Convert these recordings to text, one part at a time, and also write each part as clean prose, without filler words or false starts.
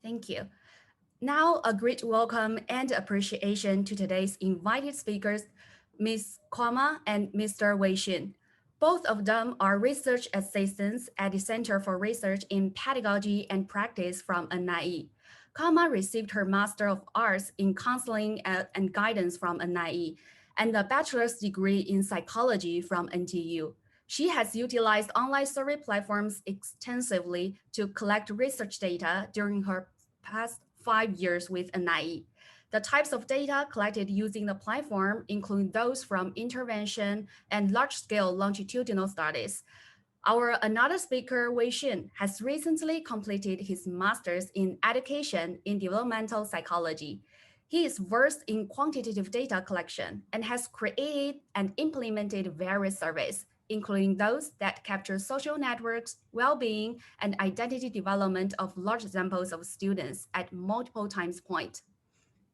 Thank you. Now, a great welcome and appreciation to today's invited speakers, Ms. Kwama and Mr. Wei Xun. Both of them are research assistants at the Center for Research in Pedagogy and Practice from NIE. Kwama received her Master of Arts in Counseling and Guidance from NIE and a bachelor's degree in psychology from NTU. She has utilized online survey platforms extensively to collect research data during her past 5 years with NIE. The types of data collected using the platform include those from intervention and large-scale longitudinal studies. Our another speaker, Wei Xun, has recently completed his master's in education in developmental psychology. He is versed in quantitative data collection and has created and implemented various surveys, including those that capture social networks, well-being, and identity development of large samples of students at multiple times points.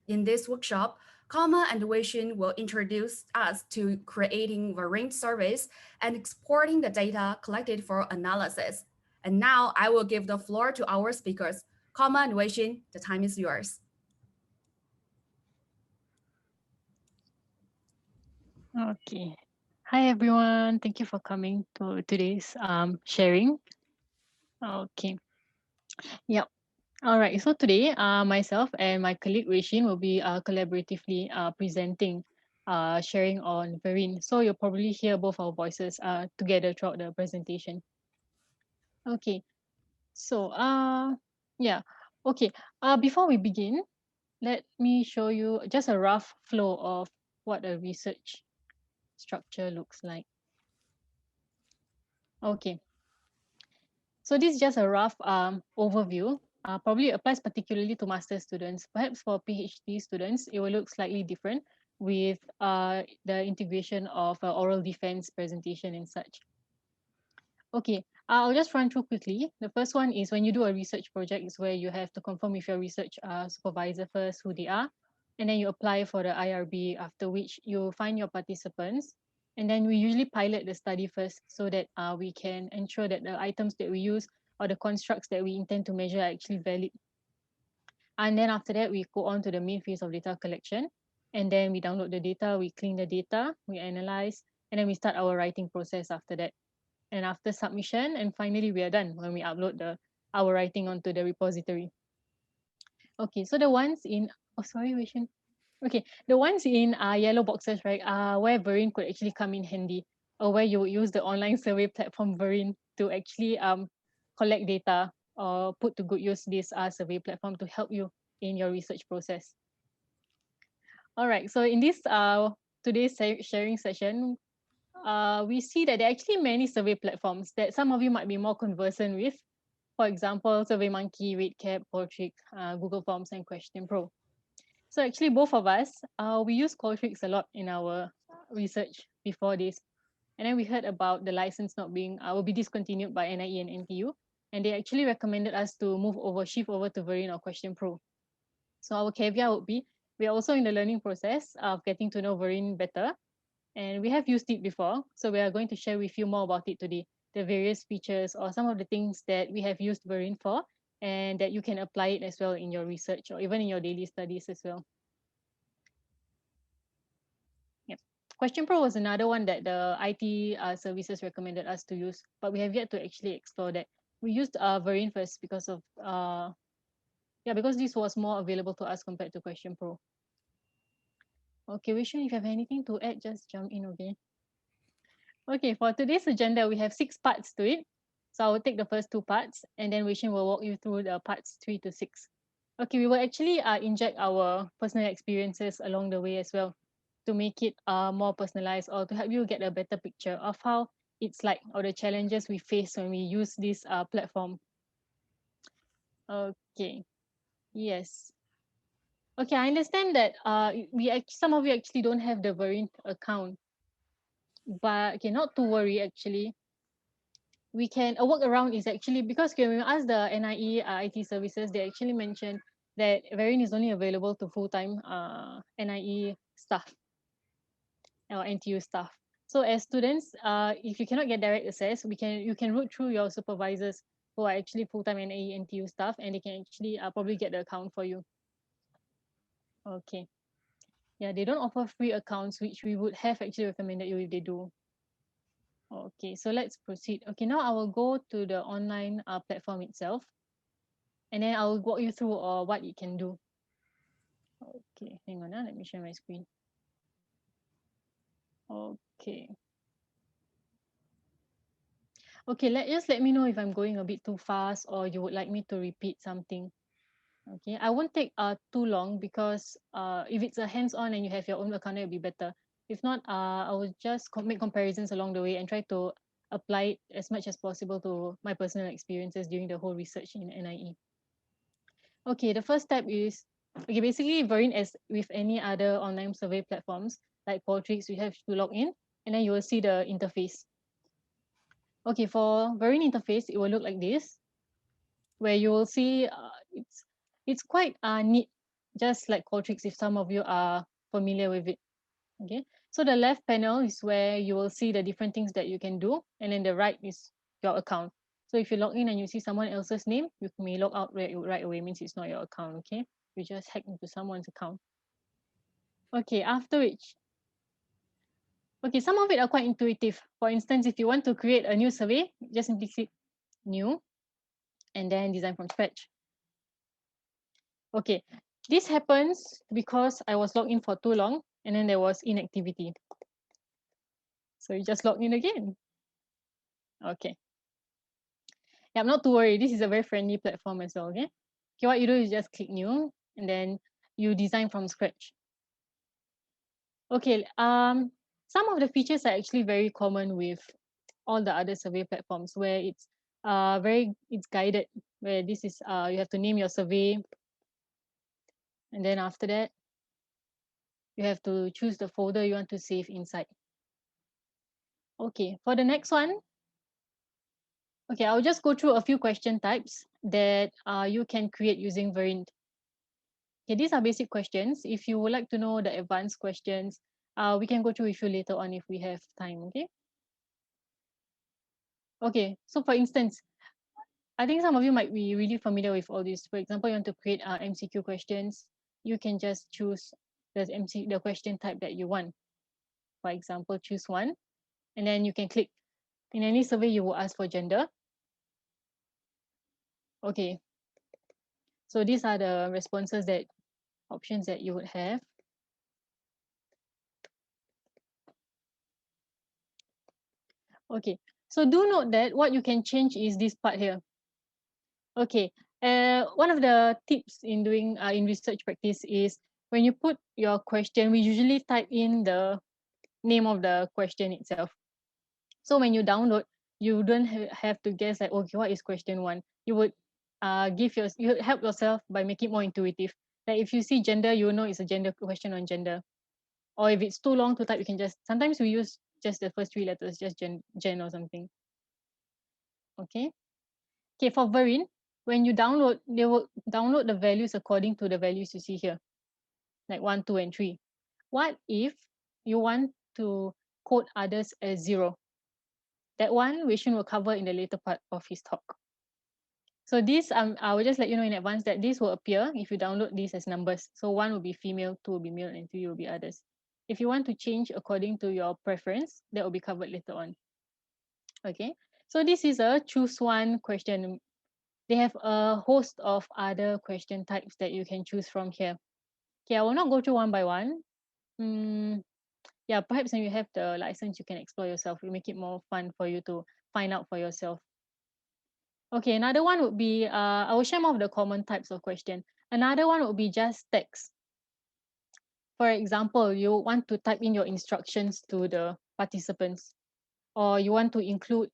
In this workshop, Kama and Wei Xun will introduce us to creating Verint surveys and exporting the data collected for analysis. And now I will give the floor to our speakers. Kama and Wei Xun, the time is yours. Okay. Hi everyone. Thank you for coming to today's sharing. Okay. Yep. All right. So today, myself and my colleague Wei Xin will be collaboratively presenting, sharing on Verint. So you'll probably hear both our voices together throughout the presentation. Okay. So yeah. Okay. Before we begin, let me show you just a rough flow of what a research structure looks like. Okay. So this is just a rough overview. Probably applies particularly to master students. Perhaps for PhD students, it will look slightly different with the integration of oral defense presentation and such. Okay, I'll just run through quickly. The first one is when you do a research project is where you have to confirm with your research supervisor first who they are, and then you apply for the IRB, after which you find your participants. And then we usually pilot the study first so that we can ensure that the items that we use or the constructs that we intend to measure are actually valid. And then after that, we go on to the main phase of data collection. And then we download the data, we clean the data, we analyze, and then we start our writing process after that. And after submission, and finally we are done when we upload our writing onto the repository. Okay, so the ones in, oh sorry, Vishen. Okay, the ones in yellow boxes, right, where Verint could actually come in handy, or where you would use the online survey platform Verint to actually collect data or put to good use this survey platform to help you in your research process. All right, so in this today's sharing session, we see that there are actually many survey platforms that some of you might be more conversant with. For example, SurveyMonkey, RateCap, Qualtrics, Google Forms, and Question Pro. So actually, both of us, we use Qualtrics a lot in our research before this. And then we heard about the license not being, will be discontinued by NIE and NTU. And they actually recommended us to shift over to Verint or Question Pro. So our caveat would be, we are also in the learning process of getting to know Verint better. And we have used it before. So we are going to share with you more about it today, the various features or some of the things that we have used Verint for, and that you can apply it as well in your research or even in your daily studies as well. Yep. Question Pro was another one that the IT services recommended us to use, but we have yet to actually explore that. We used Verint first because of because this was more available to us compared to Question Pro. Okay, Vishen, if you have anything to add, just jump in, okay? Okay, for today's agenda, we have 6 parts to it. So I will take the first 2 parts, and then Vishen will walk you through the parts 3 to 6. Okay, we will actually inject our personal experiences along the way as well to make it more personalized or to help you get a better picture of how it's like or the challenges we face when we use this platform. Okay, yes. Okay, I understand that some of you actually don't have the Verint account, but okay, not to worry actually. We can a workaround is actually because when we ask the NIE IT services, they actually mentioned that Verint is only available to full-time NIE staff or NTU staff. So as students, if you cannot get direct access, you can route through your supervisors who are actually full-time NAE NTU staff, and they can actually probably get the account for you. Okay. Yeah, they don't offer free accounts, which we would have actually recommended you if they do. Okay, so let's proceed. Okay, now I will go to the online platform itself, and then I will walk you through what it can do. Okay, hang on, let me share my screen. Okay. Okay, let me know if I'm going a bit too fast or you would like me to repeat something. Okay, I won't take too long because if it's a hands-on and you have your own account, it'll be better. If not, I will just make comparisons along the way and try to apply it as much as possible to my personal experiences during the whole research in NIE. Okay, the first step is, okay, basically Verint, as with any other online survey platforms like Qualtrics, you have to log in and then you will see the interface. Okay, for Verint interface, it will look like this, where you will see it's quite neat, just like Qualtrics if some of you are familiar with it. Okay, so the left panel is where you will see the different things that you can do, and then the right is your account. So if you log in and you see someone else's name, you may log out right away, means it's not your account. Okay, you just hack into someone's account. Okay, after which, okay, some of it are quite intuitive. For instance, if you want to create a new survey, just simply click new and then design from scratch. Okay, this happens because I was logged in for too long and then there was inactivity. So you just log in again. Okay. Yeah, I'm not too worried. This is a very friendly platform as well, okay? Okay, what you do is just click new and then you design from scratch. Okay, some of the features are actually very common with all the other survey platforms where it's guided, where this is you have to name your survey, and then after that you have to choose the folder you want to save inside. Okay, for the next one, okay, I'll just go through a few question types that you can create using Verint. Okay, these are basic questions. If you would like to know the advanced questions, we can go through with you later on if we have time, okay? Okay, so for instance, I think some of you might be really familiar with all this. For example, you want to create MCQ questions, you can just choose the question type that you want. For example, choose one, and then you can click. In any survey, you will ask for gender. Okay, so these are the options that you would have. Okay, so do note that what you can change is this part here. Okay, one of the tips in doing in research practice is when you put your question, we usually type in the name of the question itself. So when you download, you don't have to guess like, okay, what is question one? You would you help yourself by making it more intuitive. Like if you see gender, you know it's a gender question on gender. Or if it's too long to type, you can just, sometimes we use just the first three letters, just gen or something. Okay. Okay, for Verint, when you download, they will download the values according to the values you see here, like 1, 2, and 3. What if you want to code others as 0? That one, Wei Xun will cover in the later part of his talk. So this, I will just let you know in advance that this will appear if you download these as numbers. So 1 will be female, 2 will be male, and 3 will be others. If you want to change according to your preference, that will be covered later on. Okay, so this is a choose one question. They have a host of other question types that you can choose from here. Okay, I will not go through one by one. Yeah, perhaps when you have the license, you can explore yourself. It make it more fun for you to find out for yourself. Okay, another one would be, I will share more of the common types of question. Another one would be just text. For example, you want to type in your instructions to the participants, or you want to include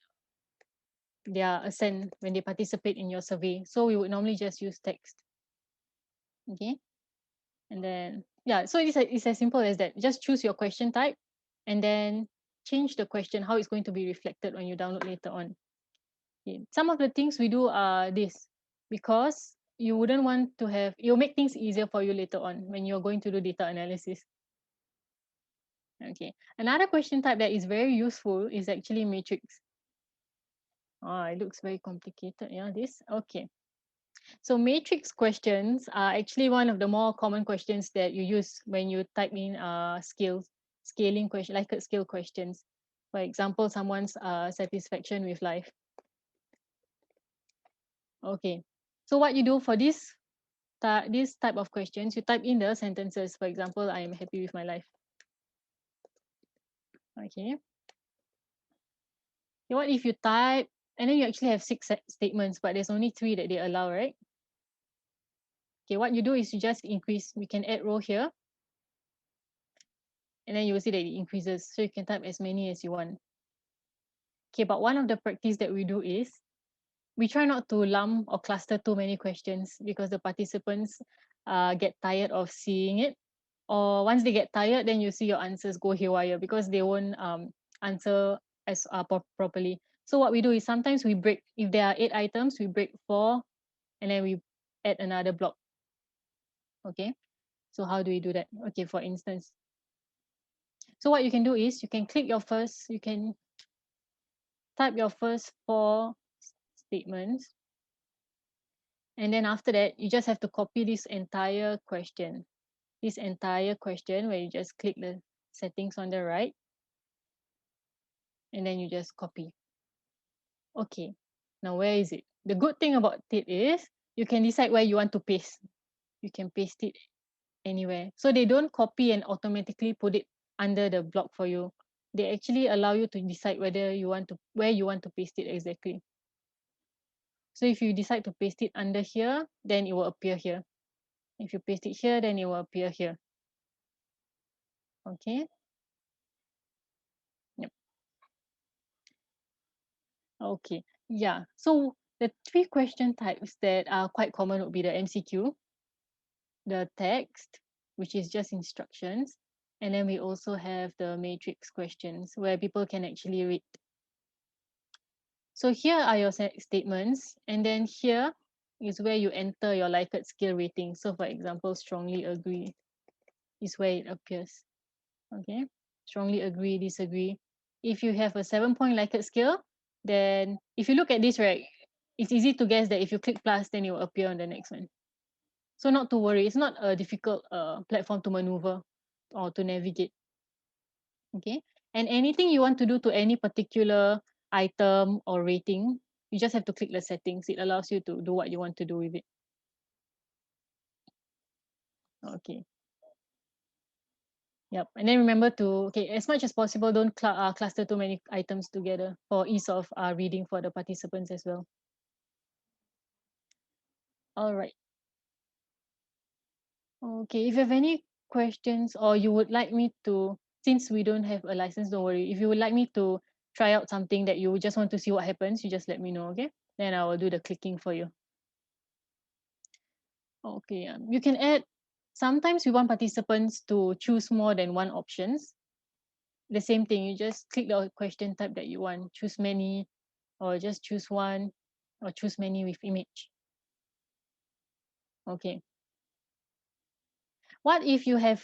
their assent when they participate in your survey. So we would normally just use text. Okay. And then, yeah, so it's as simple as that. Just choose your question type and then change the question, how it's going to be reflected when you download later on. Okay. Some of the things we do are this, because you wouldn't want to have, it'll make things easier for you later on when you're going to do data analysis. Okay. Another question type that is very useful is actually matrix. It looks very complicated. Yeah, this. Okay. So matrix questions are actually one of the more common questions that you use when you type in scaling question, like scale questions. For example, someone's satisfaction with life. Okay. So what you do for this type of questions, you type in the sentences. For example, I am happy with my life. Okay. What if you type and then you actually have six statements, but there's only three that they allow, right? Okay, what you do is you just increase. We can add row here, and then you will see that it increases. So you can type as many as you want. Okay, but one of the practice that we do is we try not to lump or cluster too many questions because the participants get tired of seeing it. Or once they get tired, then you see your answers go haywire because they won't answer as properly. So what we do is sometimes we break, if there are 8 items, we break 4 and then we add another block. Okay, so how do we do that? Okay, for instance, so what you can do is you can you can type your first 4 statements, and then after that you just have to copy this entire question where you just click the settings on the right and then you just copy. Okay, now where is it? The good thing about it is you can decide where you want to paste. You can paste it anywhere. So they don't copy and automatically put it under the block for you. They actually allow you to decide where you want to paste it exactly. So if you decide to paste it under here, then it will appear here. If you paste it here, then it will appear here. Okay. Yep. Okay. Yeah. So the 3 question types that are quite common would be the MCQ, the text, which is just instructions, and then we also have the matrix questions where people can actually read. So here are your statements, and then here is where you enter your Likert scale rating. So for example, strongly agree is where it appears. Okay, strongly agree, disagree. If you have a 7-point Likert scale, then if you look at this, right, it's easy to guess that if you click plus, then it will appear on the next one. So not to worry, it's not a difficult platform to maneuver or to navigate. Okay, and anything you want to do to any particular item or rating, you just have to click the settings. It allows you to do what you want to do with it. Okay. Yep. And then remember to, okay, as much as possible, don't cluster too many items together for ease of reading for the participants as well. All right. Okay. If you have any questions or you would like me to, since we don't have a license, don't worry. If you would like me to try out something that you just want to see what happens, you just let me know, okay? Then I will do the clicking for you. Okay. You can add, sometimes we want participants to choose more than one options. The same thing, you just click the question type that you want, choose many, or just choose one, or choose many with image. Okay. What if you have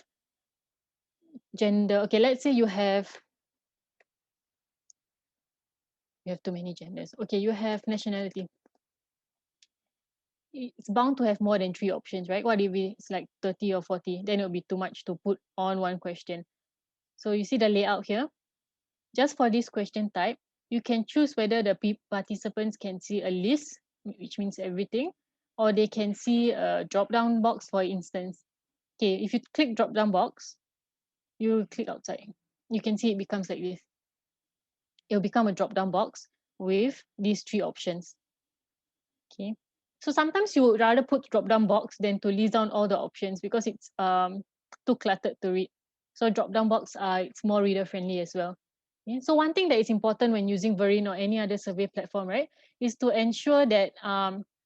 gender? Okay, let's say you have too many genders. Okay, you have nationality. It's bound to have more than 3 options, right? What if it's like 30 or 40? Then it'll be too much to put on one question. So you see the layout here. Just for this question type, you can choose whether the participants can see a list, which means everything, or they can see a drop-down box, for instance. Okay, if you click drop-down box, you click outside. You can see it becomes like this. It'll become a drop-down box with these 3 options. Okay. So sometimes you would rather put drop-down box than to list down all the options because it's too cluttered to read. So drop-down box it's more reader friendly as well. Okay. So one thing that is important when using Verint or any other survey platform, right, is to ensure that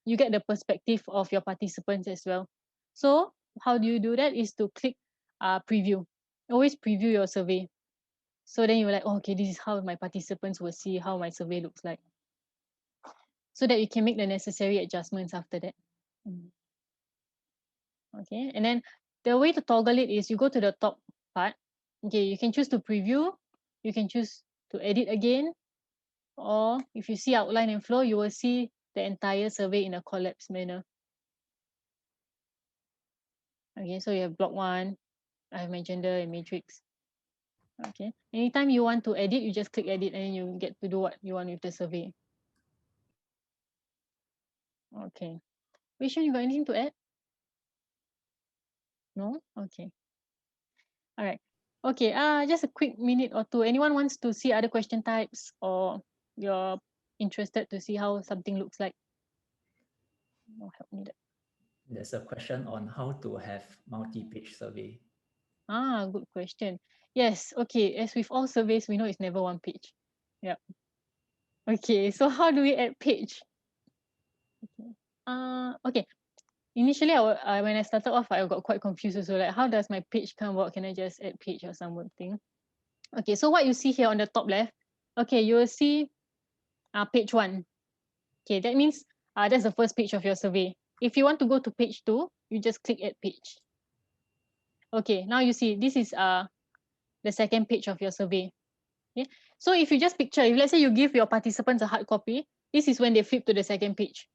you get the perspective of your participants as well. So how do you do that? Is to click preview. Always preview your survey. So then you're like, oh, okay, this is how my participants will see how my survey looks like. So that you can make the necessary adjustments after that. Okay, and then the way to toggle it is you go to the top part. Okay, you can choose to preview, you can choose to edit again, Or if you see outline and flow, you will see the entire survey in a collapsed manner. Okay, so you have block 1, I have my gender and matrix. Okay, anytime you want to edit, you just click edit and then you get to do what you want with the survey. Okay, Wei Xun, you got anything to add? No? Okay. All right. Okay, just a quick minute or two. Anyone wants to see other question types, or you're interested to see how something looks like? No help needed. There's a question on how to have multi-page survey. Good question. Yes, okay. As with all surveys, we know it's never one page. Yep. Okay, so how do we add page? Okay. Initially, when I started off, I got quite confused. So, like, how does my page come about? Can I just add page or something? Okay, so what you see here on the top left, okay, you will see page 1. Okay, that means that's the first page of your survey. If you want to go to page 2, you just click add page. Okay, now you see this is the second page of your survey. Okay, so if you just picture, if let's say you give your participants a hard copy, this is when they flip to the second page,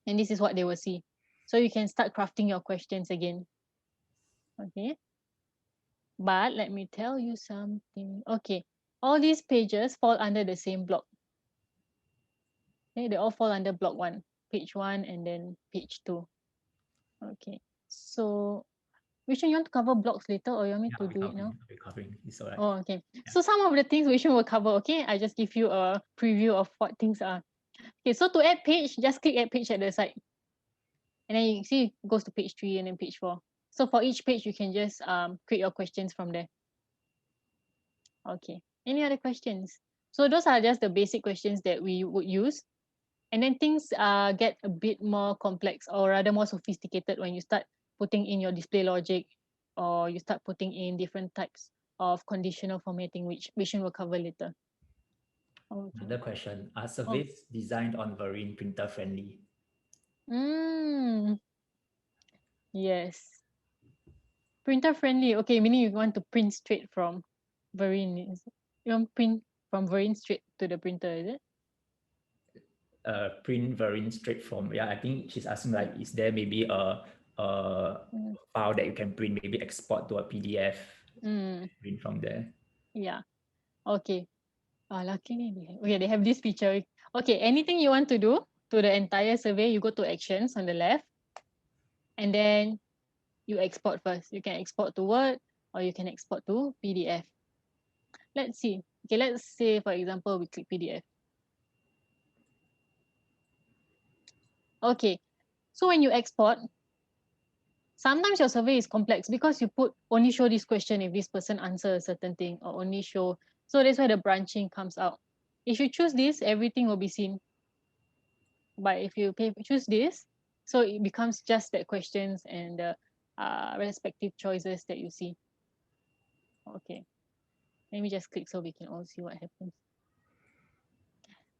and this is what they will see. So you can start crafting your questions again. Okay, but let me tell you something. Okay, all these pages fall under the same block. Okay, they all fall under block 1, page 1, and then page 2. Okay, so which one you want to cover blocks later, or you want me to do it now? We're covering. It's all right. Oh, okay. Yeah. So some of the things which one will cover, okay? I just give you a preview of what things are. Okay, so to add page, just click add page at the side. And then you see it goes to page 3 and then page 4. So for each page, you can just create your questions from there. Okay. Any other questions? So those are just the basic questions that we would use. And then things get a bit more complex, or rather more sophisticated, when you start putting in your display logic, or you start putting in different types of conditional formatting, which we will cover later. Okay. Another question, are surveys designed on Verint printer friendly? Yes. Printer friendly. Okay, meaning you want to print straight from Verint. You want print from Verint straight to the printer, is it? Print Verint straight from, I think she's asking, like, is there maybe a file that you can print, maybe export to a PDF, print from there? Yeah. Okay. Luckily they have this feature. Okay, anything you want to do to the entire survey, you go to actions on the left, and then you export first. You can export to Word, or you can export to PDF. Let's see. Okay, let's say, for example, we click PDF. Okay, so when you export, sometimes your survey is complex because you put only show this question if this person answers a certain thing, or only show. So that's why the branching comes out. If you choose this, everything will be seen. But if you choose this, so it becomes just that questions and the respective choices that you see. Okay, let me just click so we can all see what happens.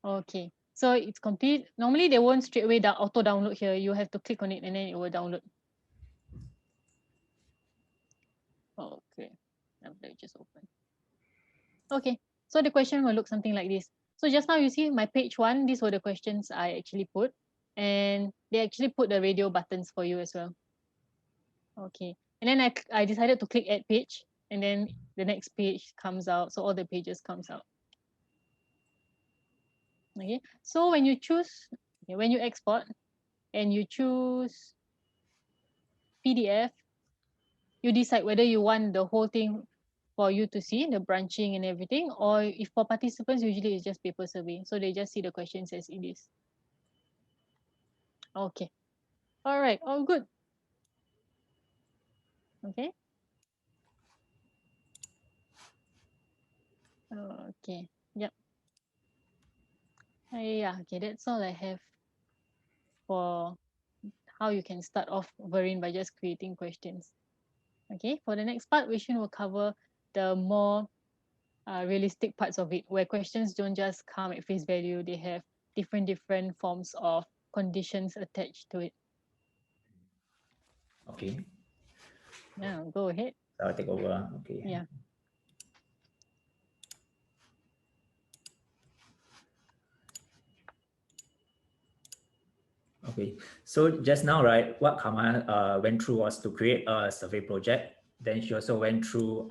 Okay, so it's complete. Normally they won't straight away auto download here. You have to click on it and then it will download. Okay, let me just open. Okay, so the question will look something like this. So just now you see my page 1, these were the questions I actually put, and they actually put the radio buttons for you as well. Okay, and then I decided to click add page, and then the next page comes out. So all the pages comes out. Okay, so when you choose, when you export and you choose PDF, you decide whether you want the whole thing for you to see, the branching and everything, or if for participants, usually it's just paper survey. So they just see the questions as it is. Okay. All right. All good. Okay. Okay. Yep. Yeah. Okay. That's all I have for how you can start off Verint by just creating questions. Okay. For the next part, Wei Xun will cover the more realistic parts of it, where questions don't just come at face value. They have different forms of conditions attached to it. Okay. Yeah, go ahead. I'll take over. Okay. Yeah. Okay, so just now, right, what Kama went through was to create a survey project. Then she also went through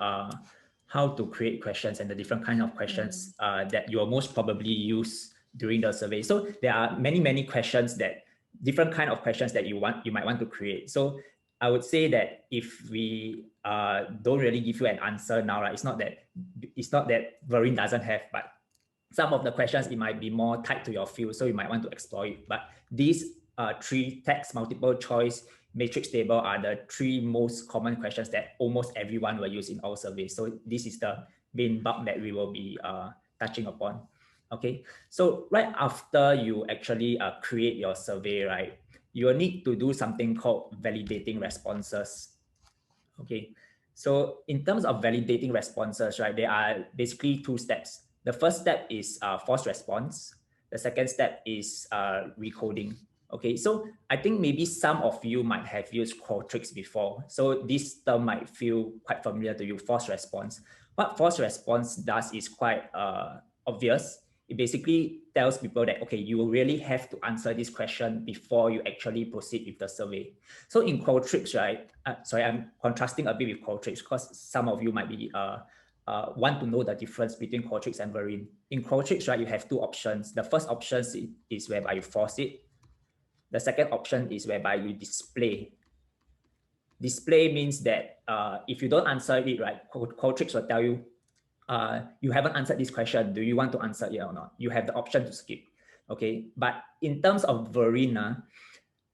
how to create questions and the different kind of questions that you will most probably use during the survey. So there are many questions that different kind of questions that you might want to create. So I would say that if we don't really give you an answer now, right, it's not that Verint doesn't have, but some of the questions, it might be more tied to your field, so you might want to explore it. But these three text multiple choice matrix table are the three most common questions that almost everyone will use in our surveys. So this is the main bulk that we will be touching upon. Okay, so right after you actually create your survey, right, you will need to do something called validating responses. Okay, so in terms of validating responses, right, there are basically two steps. The first step is false response. The second step is recoding. Okay, so I think maybe some of you might have used Qualtrics before. So this term might feel quite familiar to you, false response. What false response does is quite obvious. It basically tells people that, okay, you really have to answer this question before you actually proceed with the survey. So in Qualtrics, right, sorry, I'm contrasting a bit with Qualtrics because some of you might be want to know the difference between Qualtrics and Verint. In Qualtrics, right, you have two options. The first option is whereby you force it. The second option is whereby you display. Display means that if you don't answer it, right, Qualtrics will tell you, you haven't answered this question. Do you want to answer it or not? You have the option to skip. Okay, but in terms of Verint,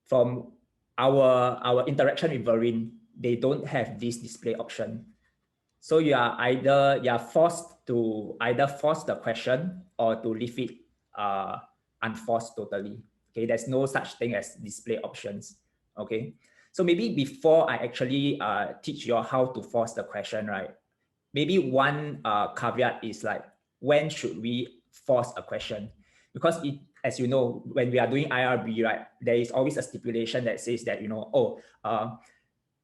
from our interaction with Verint, they don't have this display option. So you are forced to either force the question or to leave it unforced totally. Okay, there's no such thing as display options. Okay, so maybe before I actually teach you how to force the question, right? Maybe one caveat is like, when should we force a question? Because as you know, when we are doing IRB, right, there is always a stipulation that says that,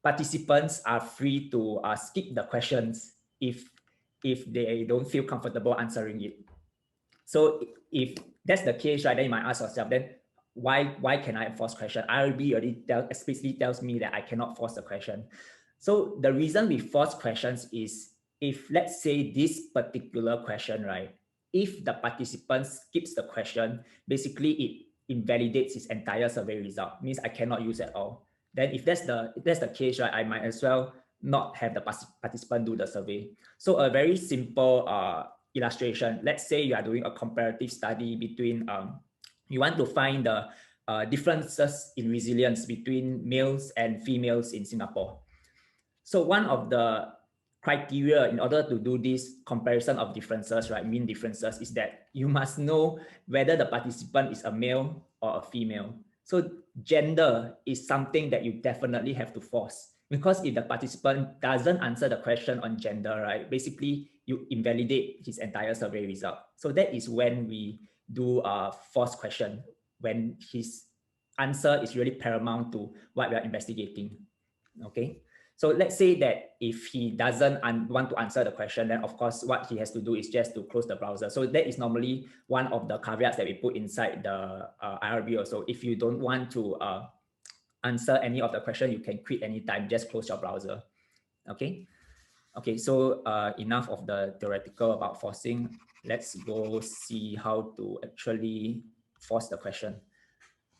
participants are free to skip the questions if they don't feel comfortable answering it. So if that's the case, right, then you might ask yourself, then why can I force question? IRB already explicitly tells me that I cannot force the question. So the reason we force questions is, if let's say this particular question, right, if the participant skips the question, basically it invalidates his entire survey result, means I cannot use at all. Then if that's the case, right, I might as well not have the participant do the survey. So a very simple illustration, let's say you are doing a comparative study between, you want to find the differences in resilience between males and females in Singapore. So one of the criteria in order to do this comparison of differences, right, mean differences, is that you must know whether the participant is a male or a female. So gender is something that you definitely have to force, because if the participant doesn't answer the question on gender, right, basically you invalidate his entire survey result. So that is when we do a false question, when his answer is really paramount to what we are investigating. Okay. So let's say that if he doesn't want to answer the question, then of course what he has to do is just to close the browser. So that is normally one of the caveats that we put inside the IRB also. If you don't want to answer any of the question, you can quit anytime, just close your browser. Okay. Okay, so enough of the theoretical about forcing. Let's go see how to actually force the question.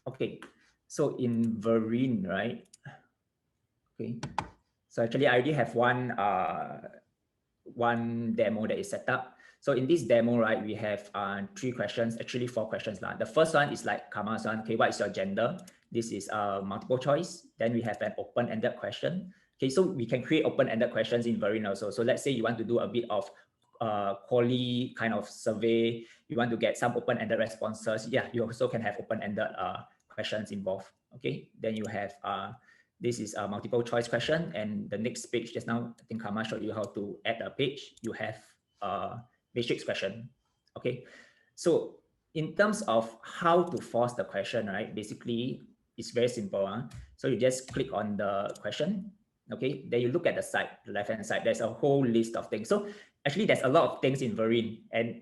Okay, so in Verint, right? Okay, so actually I already have one demo that is set up. So in this demo, right, we have 3 questions, actually 4 questions. The first one is like Kama's one. Okay, what is your gender? This is multiple choice. Then we have an open-ended question. Okay, so we can create open-ended questions in Verint also. So let's say you want to do a bit of quali kind of survey, you want to get some open-ended responses. Yeah, you also can have open-ended questions involved. Okay, then you have this is a multiple choice question, and the next page, just now I think Kama showed you how to add a page. You have a matrix question. Okay, so in terms of how to force the question, right, basically it's very simple. So you just click on the question. Okay, then you look at the side, the left hand side, there's a whole list of things. So actually there's a lot of things in Verint, and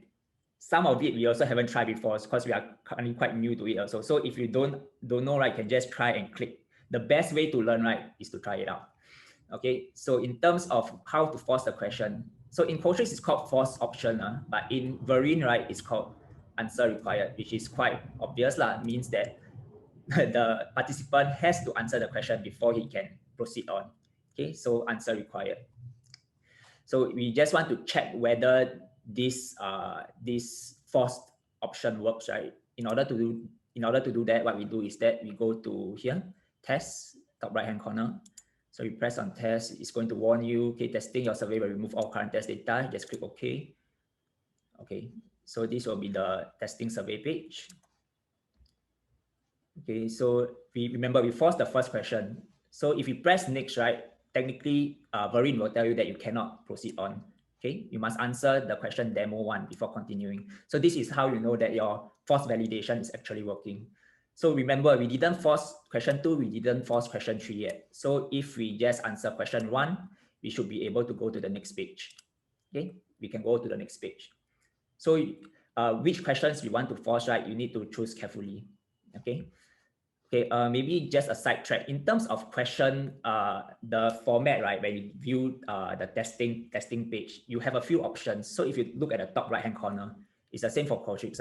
some of it we also haven't tried before because we are currently quite new to it also. So if you don't know, right, you can just try and click. The best way to learn, right, is to try it out. Okay, so in terms of how to force the question, so in Qualtrics it's called force option, but in Verint, right, it's called answer required, which is quite obvious, means that the participant has to answer the question before he can proceed on. Okay, so answer required. So we just want to check whether this forced option works, right? In order to do that, what we do is that we go to here, test, top right hand corner. So you press on test, it's going to warn you, okay, testing your survey will remove all current test data. Just click OK. Okay, so this will be the testing survey page. Okay, so we remember we forced the first question. So if you press next, right, technically Verint will tell you that you cannot proceed on. Okay, you must answer the question demo 1 before continuing. So this is how you know that your force validation is actually working. So remember, we didn't force question 2, we didn't force question 3 yet. So if we just answer question 1, we should be able to go to the next page. Okay, we can go to the next page. So which questions you want to force, right, you need to choose carefully. Okay. Okay, maybe just a sidetrack. In terms of question, the format, right, when you view the testing page, you have a few options. So if you look at the top right-hand corner, it's the same for Qualtrics.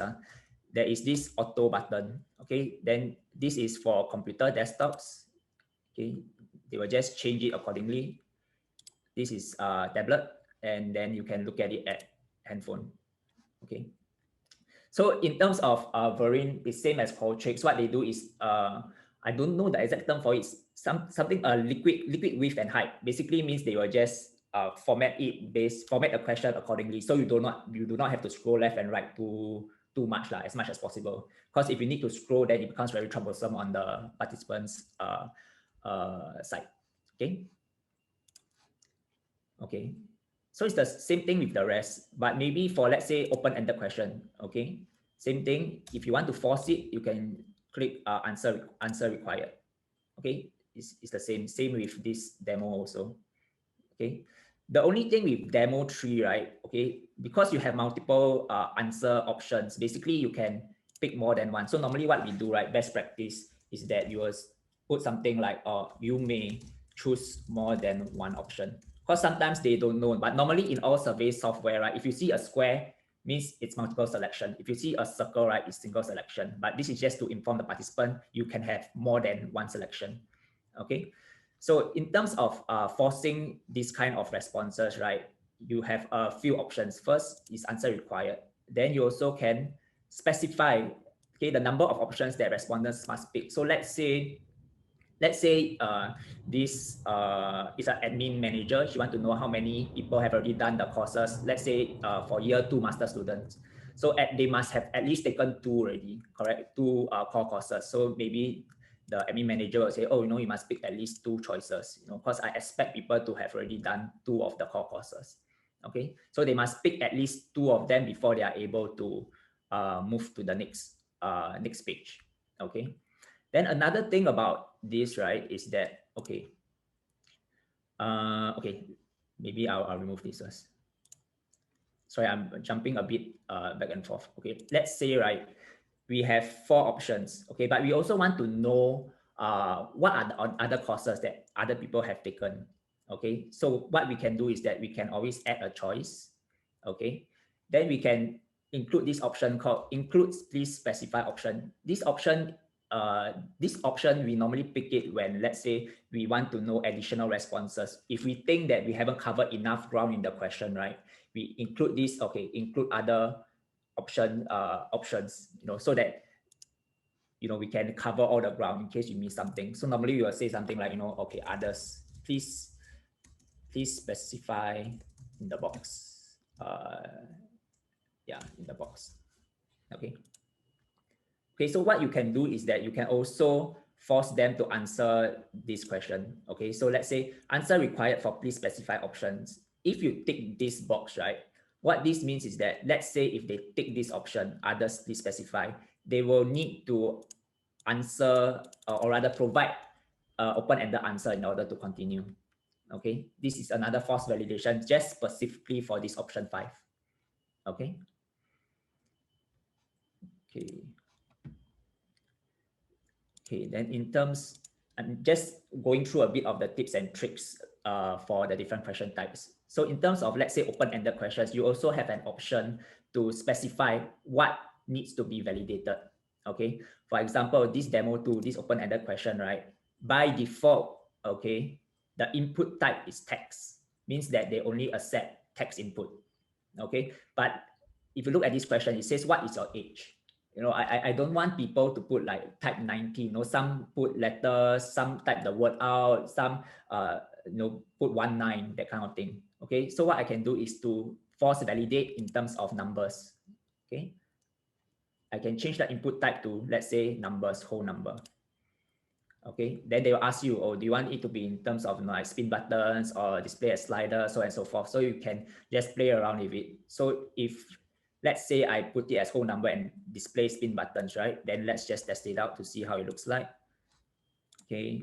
There is this auto button. Okay, then this is for computer desktops. Okay, they will just change it accordingly. This is tablet, and then you can look at it at handphone. Okay. So in terms of Verint, it's same as Qualtrics. What they do is, I don't know the exact term for it. Something liquid width and height. Basically means they will just format a question accordingly. So you do not have to scroll left and right too much, as much as possible. Because if you need to scroll, then it becomes very troublesome on the participants' side. Okay. Okay. So it's the same thing with the rest, but maybe for, let's say, open-ended question, okay? Same thing. If you want to force it, you can click answer required. Okay, it's the same with this demo also. Okay, the only thing with demo 3, right? Okay, because you have multiple answer options, basically you can pick more than one. So normally what we do, right, best practice is that you will put something like, you may choose more than one option. Because sometimes they don't know, but normally in all survey software, right, if you see a square, means it's multiple selection. If you see a circle, right, it's single selection. But this is just to inform the participant you can have more than one selection. Okay, so in terms of forcing this kind of responses, right, you have a few options. First is answer required. Then you also can specify, okay, the number of options that respondents must pick. So let's say this is an admin manager. She wants to know how many people have already done the courses. Let's say for year 2 master students. So they must have at least taken 2 already, correct? 2 core courses. So maybe the admin manager will say, oh, you must pick at least 2 choices, because I expect people to have already done 2 of the core courses. Okay, so they must pick at least 2 of them before they are able to move to the next page. Okay. Then another thing about this, right, is that, okay, maybe I'll remove this first. Sorry, I'm jumping a bit back and forth. Okay, let's say, right, we have 4 options. Okay, but we also want to know what are the other courses that other people have taken. Okay, so what we can do is that we can always add a choice. Okay, then we can include this option called includes please specify option. This option we normally pick it when, let's say, we want to know additional responses. If we think that we haven't covered enough ground in the question, right, we include this, okay, include other options, so that, we can cover all the ground in case you miss something. So normally we will say something like, okay, others, please specify in the box. In the box. Okay, so what you can do is that you can also force them to answer this question. Okay, so let's say answer required for please specify options. If you tick this box, right, what this means is that, let's say if they tick this option, others please specify, they will need to answer or rather provide open-ended answer in order to continue. Okay, this is another force validation just specifically for this option 5. Okay. Okay. Okay, then in terms, I'm just going through a bit of the tips and tricks for the different question types. So in terms of, let's say, open-ended questions, you also have an option to specify what needs to be validated. Okay, for example, this demo 2, this open-ended question, right? By default, okay, the input type is text, means that they only accept text input. Okay, but if you look at this question, it says, what is your age? I don't want people to put like type 90, some put letters, some type the word out, some put 19, that kind of thing. Okay, so what I can do is to force validate in terms of numbers. Okay, I can change the input type to, let's say, numbers, whole number. Okay, then they will ask you, oh, do you want it to be in terms of like spin buttons or display a slider, so on and so forth. So you can just play around with it. So if, let's say, I put it as whole number and display spin buttons, right? Then let's just test it out to see how it looks like. Okay,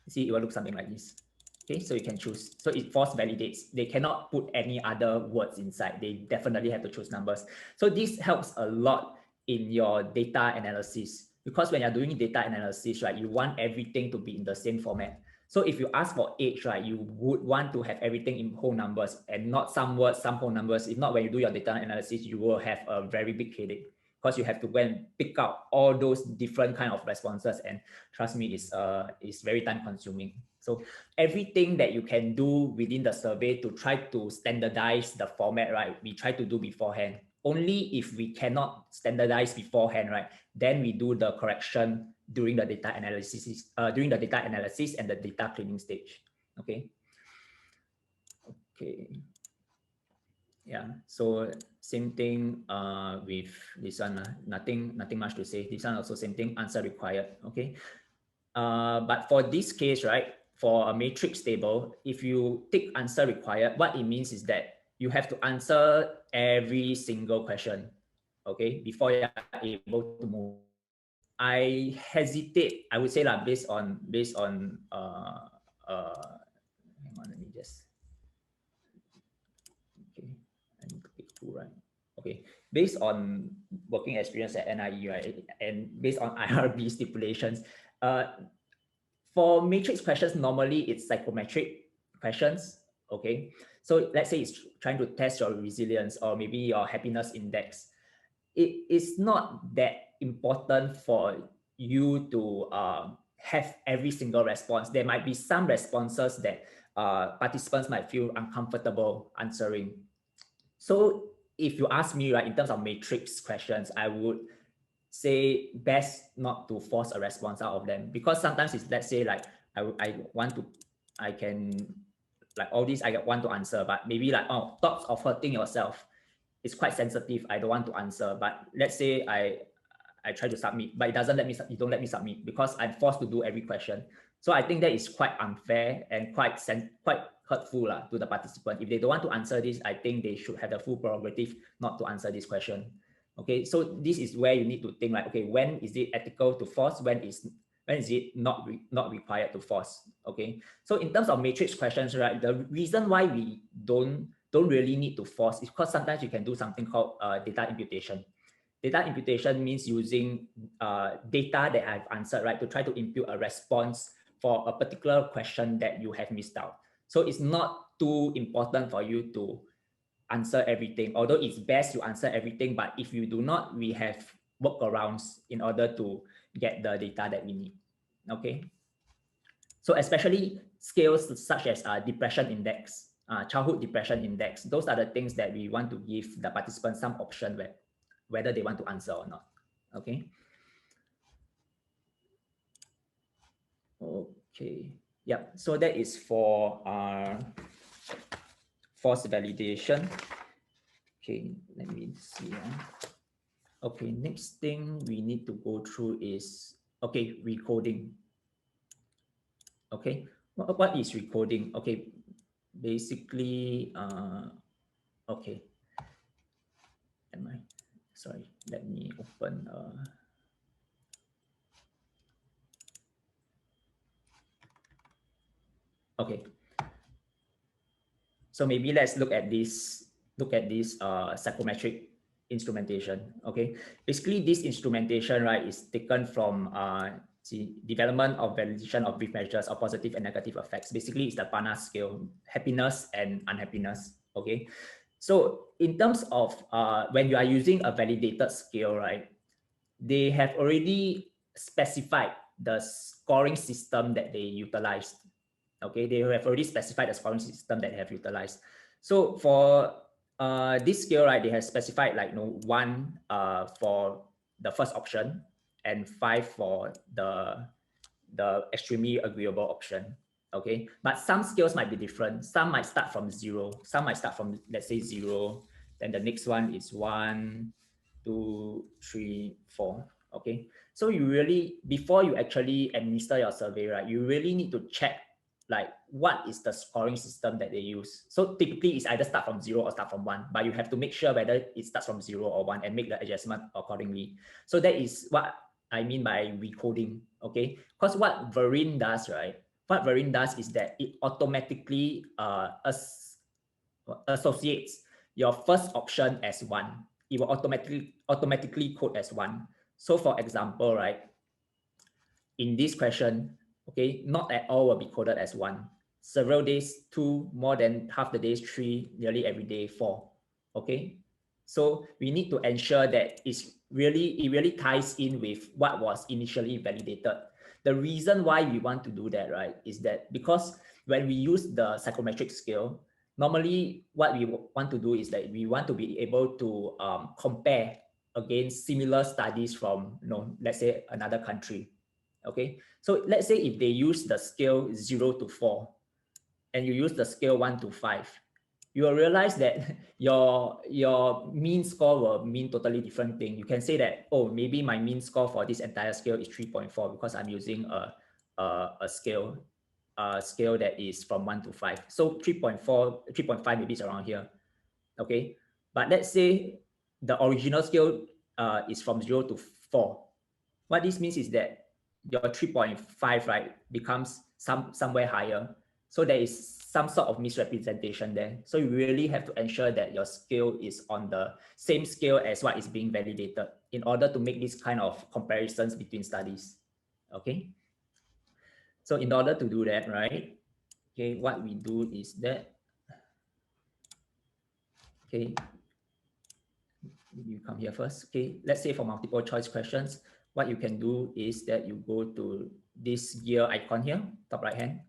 see, it will look something like this. Okay, so you can choose. So it force validates. They cannot put any other words inside. They definitely have to choose numbers. So this helps a lot in your data analysis, because when you're doing data analysis, right, you want everything to be in the same format. So if you ask for age, right, you would want to have everything in whole numbers and not some words, some whole numbers. If not, when you do your data analysis, you will have a very big headache, because you have to go and pick out all those different kind of responses, and trust me, it's very time consuming. So everything that you can do within the survey to try to standardize the format, right, we try to do beforehand. Only if we cannot standardize beforehand, right, then we do the correction during the data analysis, and the data cleaning stage. Okay. Yeah, so same thing with this one. Nothing much to say. This one also same thing, answer required. Okay. But for this case, right, for a matrix table, if you tick answer required, what it means is that you have to answer every single question, okay, before you're able to move on. I hesitate, I would say that based on hang on, let me just, okay, I need to pick two, right? Okay, based on working experience at NIE, right, and based on IRB stipulations, for matrix questions, normally it's psychometric questions. Okay, so let's say it's trying to test your resilience or maybe your happiness index. It is not that important for you to have every single response. There might be some responses that participants might feel uncomfortable answering. So if you ask me, right, in terms of matrix questions, I would say best not to force a response out of them, because sometimes it's, let's say, like I can, like, all these I want to answer, but maybe like, oh, thoughts of hurting yourself is quite sensitive, I don't want to answer. But let's say I try to submit, but it doesn't let me, you don't let me submit because I'm forced to do every question. So I think that is quite unfair and quite hurtful to the participant. If they don't want to answer this, I think they should have the full prerogative not to answer this question. Okay, so this is where you need to think, like, okay, when is it ethical to force? When is it not required to force? Okay, so in terms of matrix questions, right, the reason why we don't really need to force is because sometimes you can do something called data imputation. Data imputation means using data that I've answered, right, to try to impute a response for a particular question that you have missed out. So it's not too important for you to answer everything, although it's best you answer everything. But if you do not, we have workarounds in order to get the data that we need. Okay. So especially scales such as depression index, childhood depression index, those are the things that we want to give the participants some option whether they want to answer or not. Okay. Okay. Yep. So that is for force validation. Okay. Let me see. Okay. Next thing we need to go through is, okay, recoding. Okay. What is recoding? Okay. Basically, okay. Sorry, let me open okay. So maybe let's look at this psychometric instrumentation. Okay, basically this instrumentation, right, is taken from the development of validation of brief measures of positive and negative effects. Basically, it's the PANA scale, happiness and unhappiness. Okay, so in terms of when you are using a validated scale, right, they have already specified the scoring system that they utilized. Okay, they have already specified the scoring system that they have utilized. So for this scale, right, they have specified like 1 for the first option and 5 for the extremely agreeable option. Okay, but some scales might be different. Some might start from 0. Some might start from, let's say, 0. Then the next one is 1, 2, 3, 4. Okay, so you really, before you actually administer your survey, right, you really need to check like what is the scoring system that they use. So typically it's either start from 0 or start from 1, but you have to make sure whether it starts from 0 or 1 and make the adjustment accordingly. So that is what I mean by recoding. Okay, because what Verint does, right, what Verint does is that it automatically associates your first option as 1. It will automatically code as 1. So for example, right, in this question, okay, not at all will be coded as 1. Several days, 2, more than half the days, 3, nearly every day, 4. Okay, so we need to ensure that it really ties in with what was initially validated. The reason why we want to do that, right, is that because when we use the psychometric scale, normally what we want to do is that we want to be able to compare against similar studies from, let's say another country. Okay, so let's say if they use the scale 0 to 4 and you use the scale 1 to 5, you will realize that your mean score will mean totally different thing. You can say that, oh, maybe my mean score for this entire scale is 3.4 because I'm using a scale that is from 1 to 5. So 3.4, 3.5 maybe is around here. Okay, but let's say the original scale is from 0 to 4. What this means is that your 3.5, right, becomes somewhere higher. So there is some sort of misrepresentation there. So you really have to ensure that your scale is on the same scale as what is being validated in order to make this kind of comparisons between studies. Okay. So in order to do that, right, okay, what we do is that, okay, you come here first. Okay, let's say for multiple choice questions, what you can do is that you go to this gear icon here, top right hand.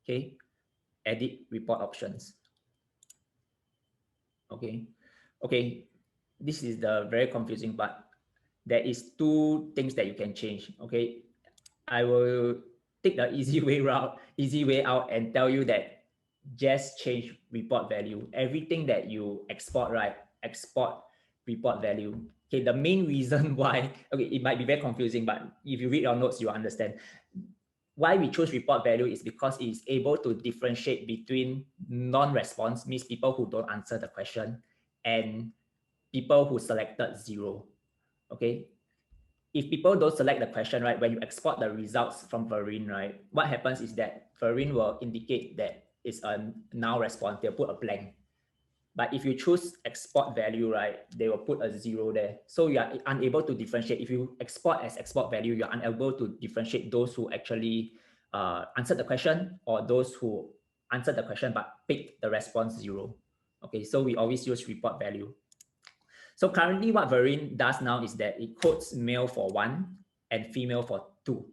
Okay, edit report options. Okay, this is the very confusing part. There is 2 things that you can change. Okay, I will take the easy way out and tell you that just change report value. Everything that you export, right, export report value. Okay, the main reason why, okay, it might be very confusing, but if you read our notes, you understand. Why we choose report value is because it is able to differentiate between non-response, means people who don't answer the question, and people who selected 0. Okay, if people don't select the question, right, when you export the results from Verint, right, what happens is that Verint will indicate that it's a null response. They'll put a blank. But if you choose export value, right, they will put a 0 there. So you are unable to differentiate. If you export as export value, you're unable to differentiate those who actually answered the question or those who answered the question but picked the response 0. Okay, so we always use report value. So currently what Verint does now is that it codes male for 1 and female for 2.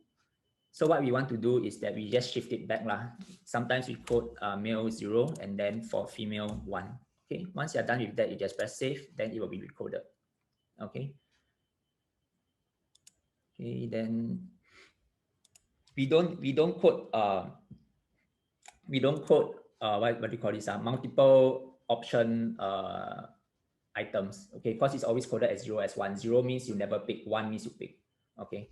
So what we want to do is that we just shift it back lah. Sometimes we code male 0 and then for female 1. Okay, once you're done with that, you just press save, then it will be recorded. Okay. Okay, then we don't code what do you call this? Multiple option items. Okay, because it's always coded as 0 as 1. 0 means you never pick, 1 means you pick. Okay.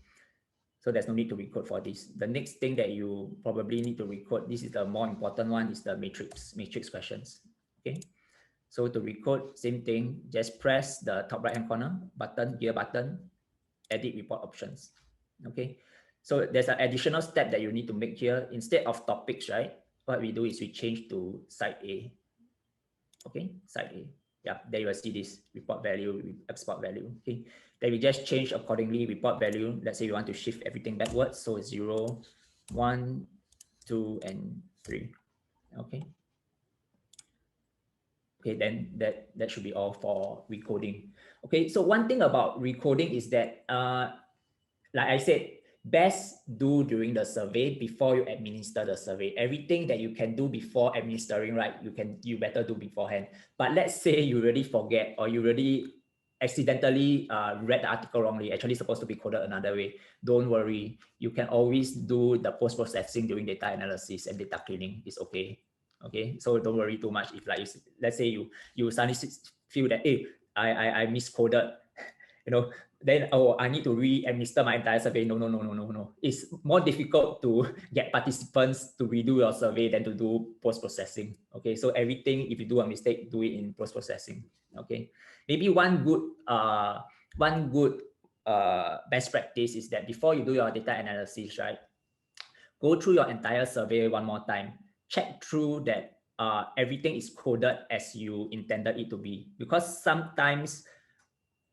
So there's no need to recode for this. The next thing that you probably need to recode, this is the more important one, is the matrix questions. Okay. So to recode, same thing, just press the top right hand corner button, gear button, edit report options. Okay. So there's an additional step that you need to make here. Instead of topics, right, what we do is we change to site A. Okay, site A. Yeah, then you will see this report value, export value. Okay, then we just change accordingly. Report value, let's say we want to shift everything backwards, so 0, 1, 2, and 3. Okay. Okay, then that should be all for recoding. Okay, so one thing about recoding is that like I said, best do during the survey before you administer the survey. Everything that you can do before administering, right, you better do beforehand. But let's say you really forget, or you really accidentally read the article wrongly, actually supposed to be coded another way. Don't worry, you can always do the post-processing during data analysis and data cleaning. It's okay. Okay, so don't worry too much if, like, let's say you suddenly feel that, hey, I miscoded, you know, then, oh, I need to re-administer my entire survey. No. It's more difficult to get participants to redo your survey than to do post-processing. Okay, so everything, if you do a mistake, do it in post-processing. Okay, maybe one good best practice is that before you do your data analysis, right, go through your entire survey one more time. Check through that everything is coded as you intended it to be, because sometimes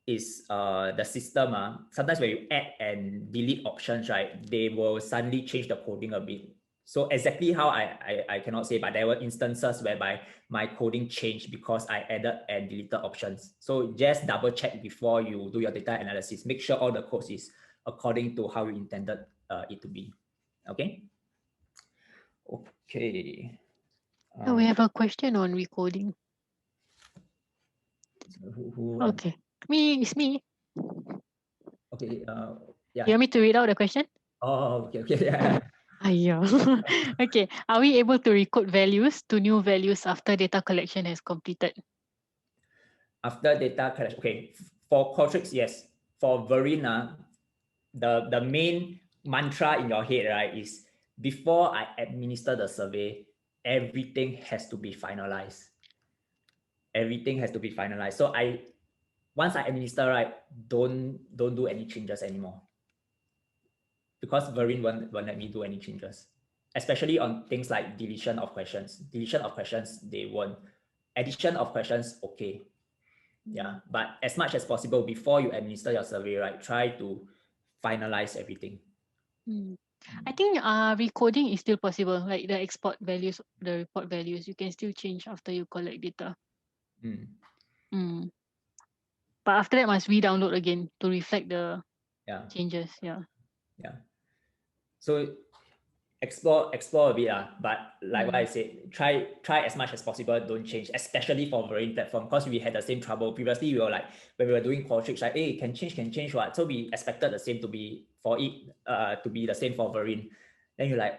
is the system, sometimes when you add and delete options, right, they will suddenly change the coding a bit. So exactly how I cannot say, but there were instances whereby my coding changed because I added and deleted options. So just double check before you do your data analysis. Make sure all the codes is according to how you intended it to be. Okay. Okay. We have a question on recoding. Who Okay. It's me. Okay. Yeah. You want me to read out the question? Oh, okay. Yeah. Aiyo. Okay. Are we able to recode values to new values after data collection has completed? After data collection, okay. For Qualtrics, yes. For Verint, the main mantra in your head, right, is before I administer the survey, everything has to be finalized. Everything has to be finalized. So once I administer, right, don't do any changes anymore, because Verint won't let me do any changes, especially on things like deletion of questions. Deletion of questions, they won't. Addition of questions, okay. Yeah, but as much as possible before you administer your survey, right, try to finalize everything. I think recoding is still possible, like the export values, the report values, you can still change after you collect data. But after that, must re-download again to reflect the changes. Yeah. So explore a bit, but like what I said, try as much as possible, don't change, especially for Verint platform, because we had the same trouble previously. We were like, when we were doing Qualtrics, like, hey, can change what? So we expected the same to be for it to be the same for Verint. Then you're like,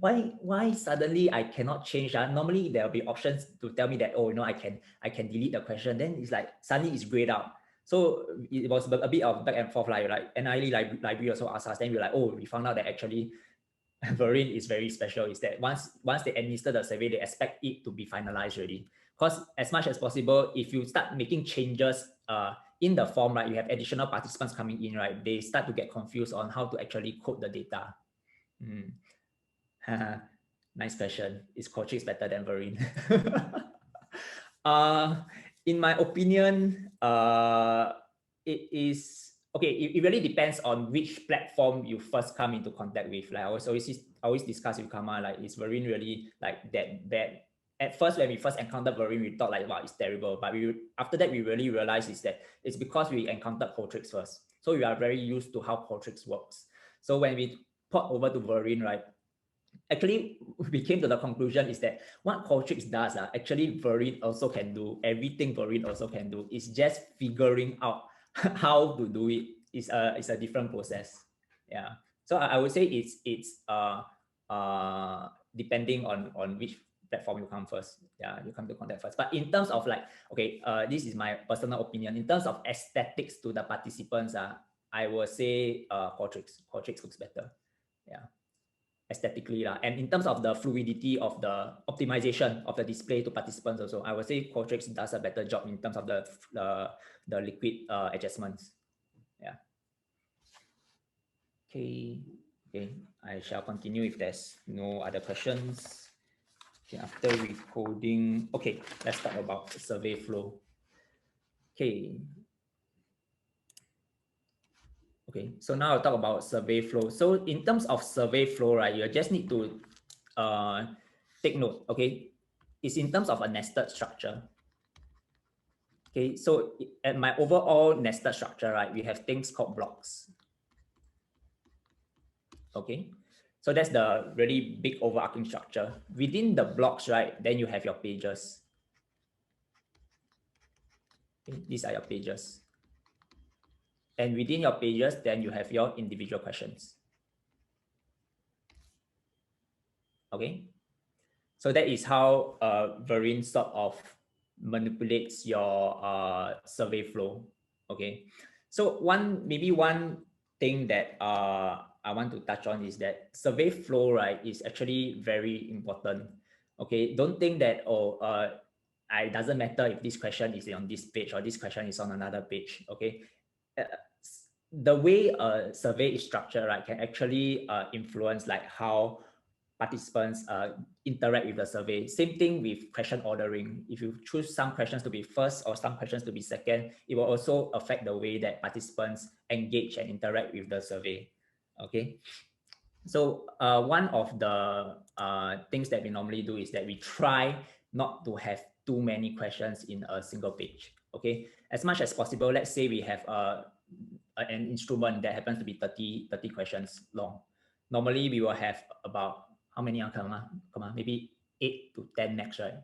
why suddenly I cannot change? Normally there will be options to tell me that, oh, I can delete the question. Then it's like suddenly it's grayed out. So it was a bit of back and forth, like NIL library also asked us. Then we're like, oh, we found out that actually Verint is very special, is that once they administer the survey, they expect it to be finalized already. Because as much as possible, if you start making changes in the form, right, you have additional participants coming in, right, they start to get confused on how to actually code the data. Nice question. Is Qualtrics better than Verint? In my opinion, it is okay. It really depends on which platform you first come into contact with. Like I always discuss with Kama, like, is Verint really like that bad? At first, when we first encountered Verint, we thought like, wow, it's terrible. But after that, we really realized is that it's because we encountered Qualtrics first. So we are very used to how Qualtrics works. So when we port over to Verint, right, actually we came to the conclusion is that what Qualtrics does, actually Verint also can do. Everything Verint also can do. It's just figuring out how to do it. It's a different process. Yeah. So I would say it's depending on which platform you come first. Yeah, you come to contact first. But in terms of like, okay, this is my personal opinion. In terms of aesthetics to the participants, I will say Qualtrics. Qualtrics looks better. Yeah, aesthetically. And in terms of the fluidity of the optimization of the display to participants also, I would say Qualtrics does a better job in terms of the liquid adjustments. Yeah. Okay. I shall continue if there's no other questions. Okay, after recoding, okay, let's talk about survey flow. Okay. Okay, so now I'll talk about survey flow. So in terms of survey flow, right, you just need to take note, okay? It's in terms of a nested structure. Okay, so at my overall nested structure, right, we have things called blocks. Okay, so that's the really big overarching structure. Within the blocks, right, then you have your pages. Okay, these are your pages. And within your pages, then you have your individual questions. Okay, so that is how Verint sort of manipulates your survey flow. Okay, so maybe one thing that I want to touch on is that survey flow, right, is actually very important. Okay, don't think that it doesn't matter if this question is on this page or this question is on another page. Okay, uh, the way a survey is structured, right, can actually influence like how participants interact with the survey. Same thing with question ordering. If you choose some questions to be first or some questions to be second, it will also affect the way that participants engage and interact with the survey. Okay. So one of the things that we normally do is that we try not to have too many questions in a single page. Okay, as much as possible, let's say we have an instrument that happens to be 30 questions long. Normally we will have about how many maybe 8 to 10 max, right?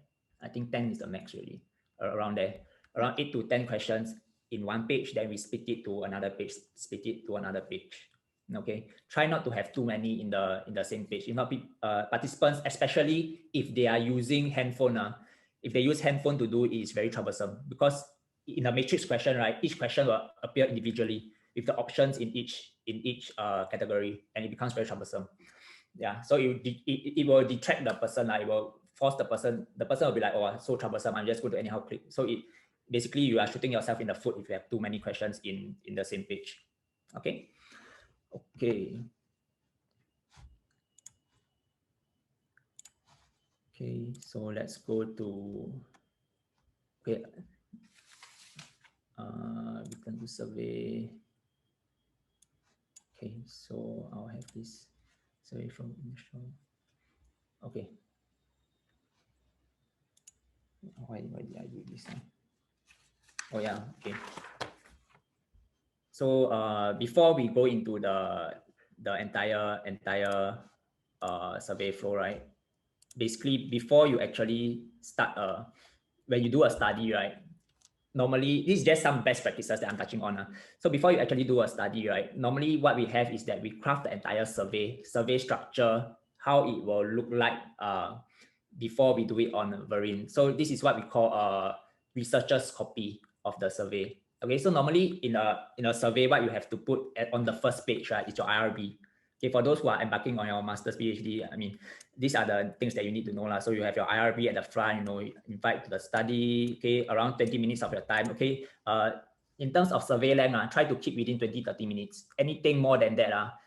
I think 10 is the max really, around there. Around 8 to 10 questions in one page, then we split it to another page, split it to another page. Okay, try not to have too many in the same page. If not, participants, especially if they are using handphone, if they use handphone to do it, it's very troublesome because in a matrix question, right, each question will appear individually with the options in each category, and it becomes very troublesome. Yeah, so it will detract the person. It will force the person will be like, oh, so troublesome, I'm just going to anyhow click. So it basically you are shooting yourself in the foot if you have too many questions in the same page. Okay. Okay. Okay, so let's go to return to survey. Okay, so I'll have this survey from initial. Okay. Why did I do this? Oh yeah, okay. So before we go into the entire survey flow, right? Basically, before you actually start when you do a study, right? Normally, this is just some best practices that I'm touching on. So before you actually do a study, right? Normally, what we have is that we craft the entire survey structure, how it will look like before we do it on Verint. So this is what we call a researcher's copy of the survey. Okay, so normally in a survey, what you have to put on the first page, right, is your IRB. Okay, for those who are embarking on your master's PhD, I mean, these are the things that you need to know. So you have your IRB at the front, invite to the study, okay, around 20 minutes of your time. Okay, in terms of survey length, try to keep within 20-30 minutes. Anything more than that,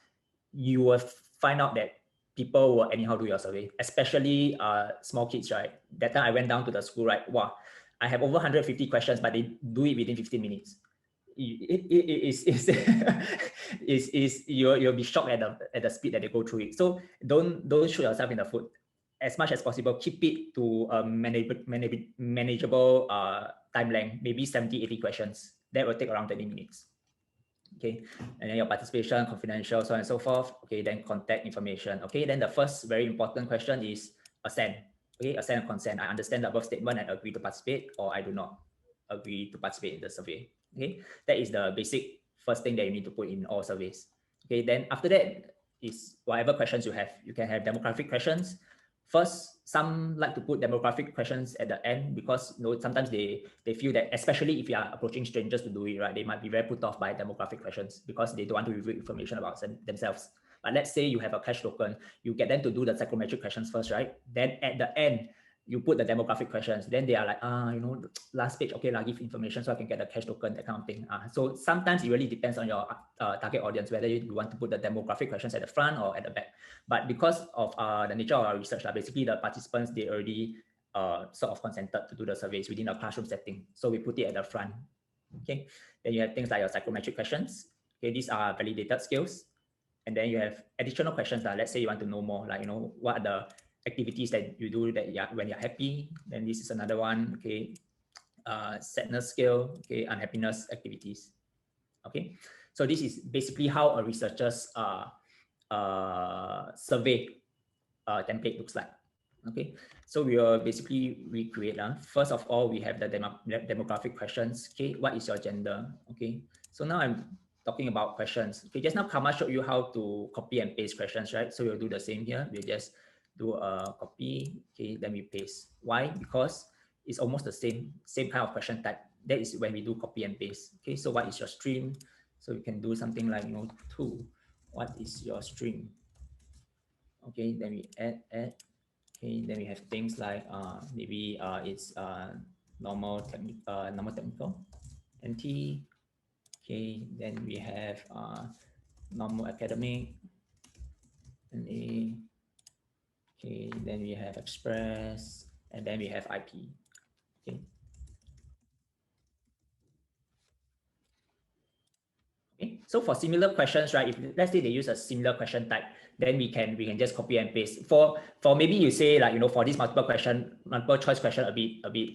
you will find out that people will anyhow do your survey, especially small kids, right? That time I went down to the school, right? Wow, I have over 150 questions, but they do it within 15 minutes. You'll be shocked at the speed that they go through it. So don't shoot yourself in the foot. As much as possible, keep it to a manageable time length, maybe 70-80 questions. That will take around 20 minutes. Okay, and then your participation, confidential, so on and so forth. Okay, then contact information. Okay, then the first very important question is assent. Okay, assent and consent. I understand the above statement and agree to participate, or I do not agree to participate in the survey. Okay, that is the basic first thing that you need to put in all surveys. Okay, then after that is whatever questions you have. You can have demographic questions. First, some like to put demographic questions at the end because sometimes they feel that, especially if you are approaching strangers to do it, right, they might be very put off by demographic questions because they don't want to reveal information about themselves. But let's say you have a cash token, you get them to do the psychometric questions first, right? Then at the end, you put the demographic questions. Then they are like, last page, okay, give information so I can get the cash token, that kind of thing. So sometimes it really depends on your target audience, whether you want to put the demographic questions at the front or at the back. But because of the nature of our research, basically the participants, they already sort of consented to do the surveys within a classroom setting. So we put it at the front. Okay, then you have things like your psychometric questions. Okay, these are validated skills. And then you have additional questions. Let's say you want to know more, like, what are the activities that you do when you're happy. Then this is another one. Okay, sadness scale. Okay, unhappiness activities. Okay, so this is basically how a researcher's survey template looks like. Okay, so we will basically recreate. First of all, we have the demographic questions. Okay, what is your gender? Okay, so now I'm talking about questions. Okay, just now Kama showed you how to copy and paste questions, right? So we'll do the same here. We'll just do a copy. Okay, then we paste. Why? Because it's almost the same kind of question type. That is when we do copy and paste. Okay, so what is your stream? So you can do something like, to. What is your stream? Okay, then we add. Okay, then we have things like maybe it's normal technical, NT. Okay, then we have normal academic, NA. Okay, then we have express, and then we have IP. Okay. Okay, so for similar questions, right? If let's say they use a similar question type, then we can just copy and paste. For maybe you say like, for this multiple choice question a bit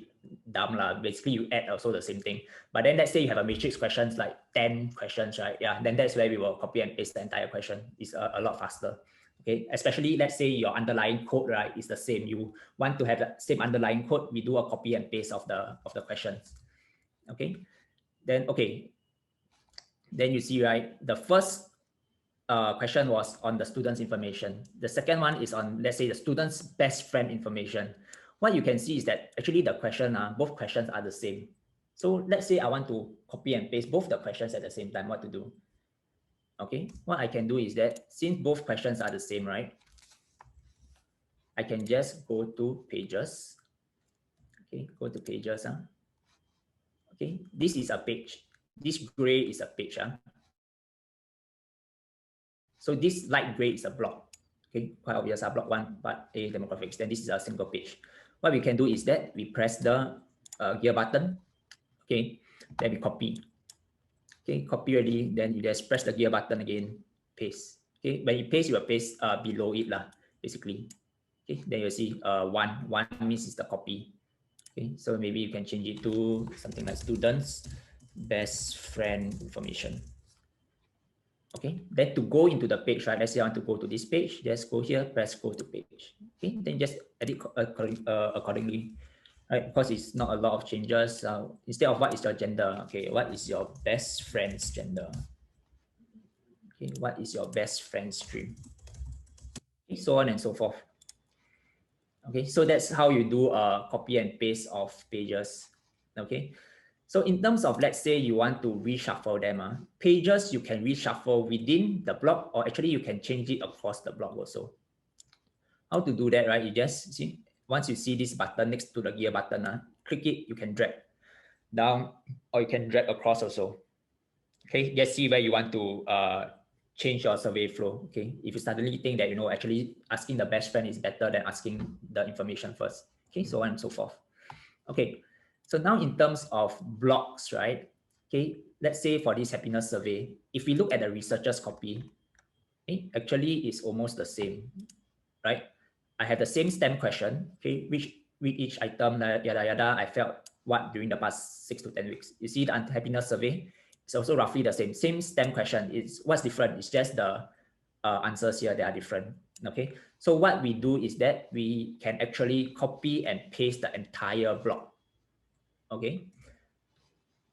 dumb lah. Basically you add also the same thing. But then let's say you have a matrix questions like 10 questions, right? Yeah, then that's where we will copy and paste the entire question. It's a lot faster. Okay, especially let's say your underlying code, right, is the same. You want to have the same underlying code, we do a copy and paste of the questions. Okay, then then you see, right, the first question was on the student's information. The second one is on, let's say, the student's best friend information. What you can see is that actually the question, both questions are the same. So let's say I want to copy and paste both the questions at the same time. What to do? Okay, what I can do is that since both questions are the same, right, I can just go to pages. Okay, go to pages. Okay, this is a page. This gray is a page. So this light gray is a block. Okay, quite obvious, block 1, part A, demographics. Then this is a single page. What we can do is that we press the gear button. Okay, then we copy. Okay, copy already. Then you just press the gear button again, paste. Okay, when you paste, you will paste below it lah, basically. Okay, then you'll see one means is the copy. Okay, so maybe you can change it to something like students' best friend information. Okay, then to go into the page, right? Let's say I want to go to this page, just go here, press go to page. Okay, then just edit accordingly, right? Because it's not a lot of changes. Instead of what is your gender, okay, what is your best friend's gender? Okay, what is your best friend's stream? Okay, so on and so forth. Okay, so that's how you do a copy and paste of pages. Okay. So in terms of, let's say you want to reshuffle them, pages you can reshuffle within the block, or actually you can change it across the block also. How to do that, right? You just see, once you see this button next to the gear button, click it, you can drag down, or you can drag across also. Okay, just see where you want to change your survey flow. Okay, if you suddenly think that, actually asking the best friend is better than asking the information first. Okay, so on and so forth. Okay. So now in terms of blocks, right? Okay, let's say for this happiness survey, if we look at the researcher's copy, okay, actually it's almost the same, right? I have the same STEM question, okay, with each item, yada yada, I felt what during the past 6 to 10 weeks. You see the happiness survey, it's also roughly the same STEM question. It's what's different, it's just the answers here, they are different. Okay, so what we do is that we can actually copy and paste the entire block. Okay,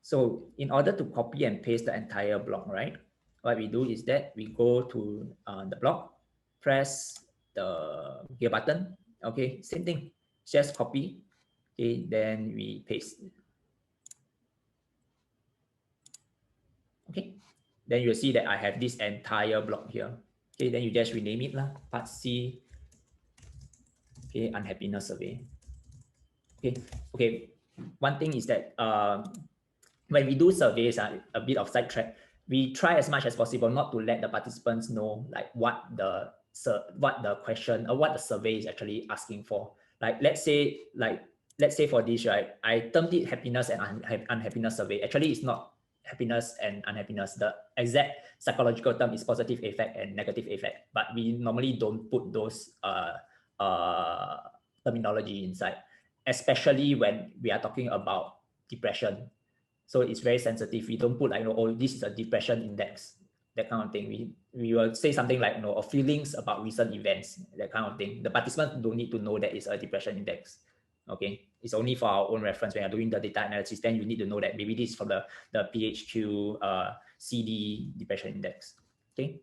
so in order to copy and paste the entire block, right, what we do is that we go to the block, press the gear button. Okay, same thing, just copy. Okay, then we paste. Okay, then you'll see that I have this entire block here. Okay, then you just rename it lah, part C. Okay, unhappiness survey. Okay, one thing is that when we do surveys, a bit of sidetrack, we try as much as possible not to let the participants know like what the question or what the survey is actually asking for. Like let's say let's say for this, right, I termed it happiness and unhappiness survey. Actually, it's not happiness and unhappiness. The exact psychological term is positive effect and negative effect, but we normally don't put those terminology inside, especially when we are talking about depression. So it's very sensitive. We don't put like, oh, this is a depression index, that kind of thing. We will say something like, or feelings about recent events, that kind of thing. The participants don't need to know that it's a depression index. Okay, it's only for our own reference. When you're doing the data analysis, then you need to know that maybe this is from the PHQ CD depression index. Okay.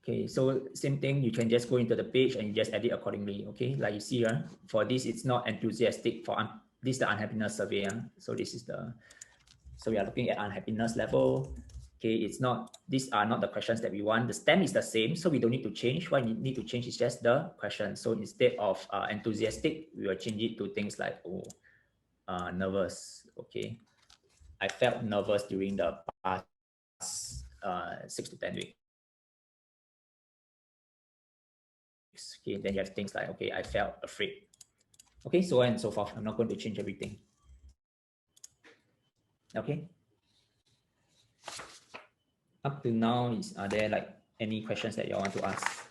Okay, so same thing, you can just go into the page and you just edit accordingly. Okay, like you see, for this, it's not enthusiastic. For this is the unhappiness survey. So this is the, so we are looking at unhappiness level. Okay, it's not, these are not the questions that we want. The stem is the same, so we don't need to change. What we need to change is just the question. So instead of enthusiastic, we will change it to things like, nervous. Okay, I felt nervous during the past 6 to 10 weeks. Okay, then you have things like, okay, I felt afraid. Okay, so on and so forth. I'm not going to change everything. Okay. Up to now, are there like any questions that you want to ask?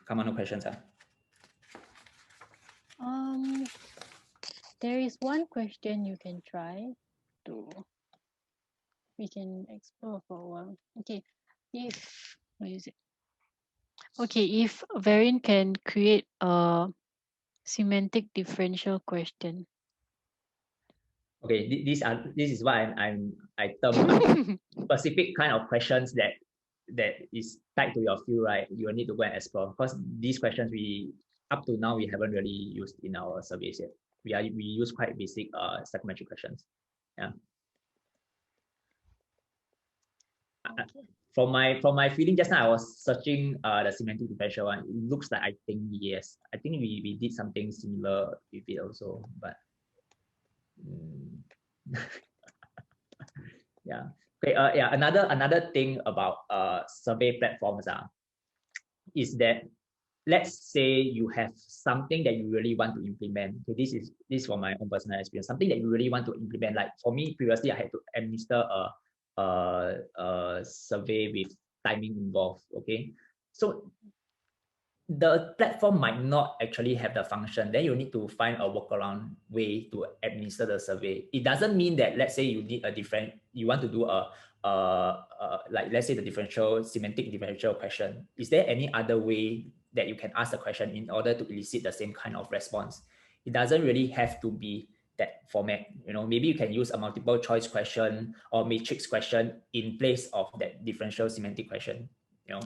Come on, no questions, huh? There is one question you can try to, we can explore for a while. Okay, what is it? Okay, if Verint can create a semantic differential question. Okay, this is what I term specific kind of questions that is tied to your field, right? You will need to go and explore, because these questions up to now we haven't really used in our surveys yet. We use quite basic psychometric questions. Yeah. Okay. From my feeling just now, I was searching the semantic differential one. It looks like, I think yes. I think we did something similar with it also, but yeah. Okay. Yeah. Another thing about survey platforms is that, let's say you have something that you really want to implement. Okay, this is from my own personal experience. Something that you really want to implement. Like for me, previously I had to administer a survey with timing involved. Okay, so the platform might not actually have the function. Then you need to find a workaround way to administer the survey. It doesn't mean that, let's say you need you want to do like, let's say the semantic differential question. Is there any other way that you can ask the question in order to elicit the same kind of response? It doesn't really have to be that format. Maybe you can use a multiple choice question or matrix question in place of that differential semantic question.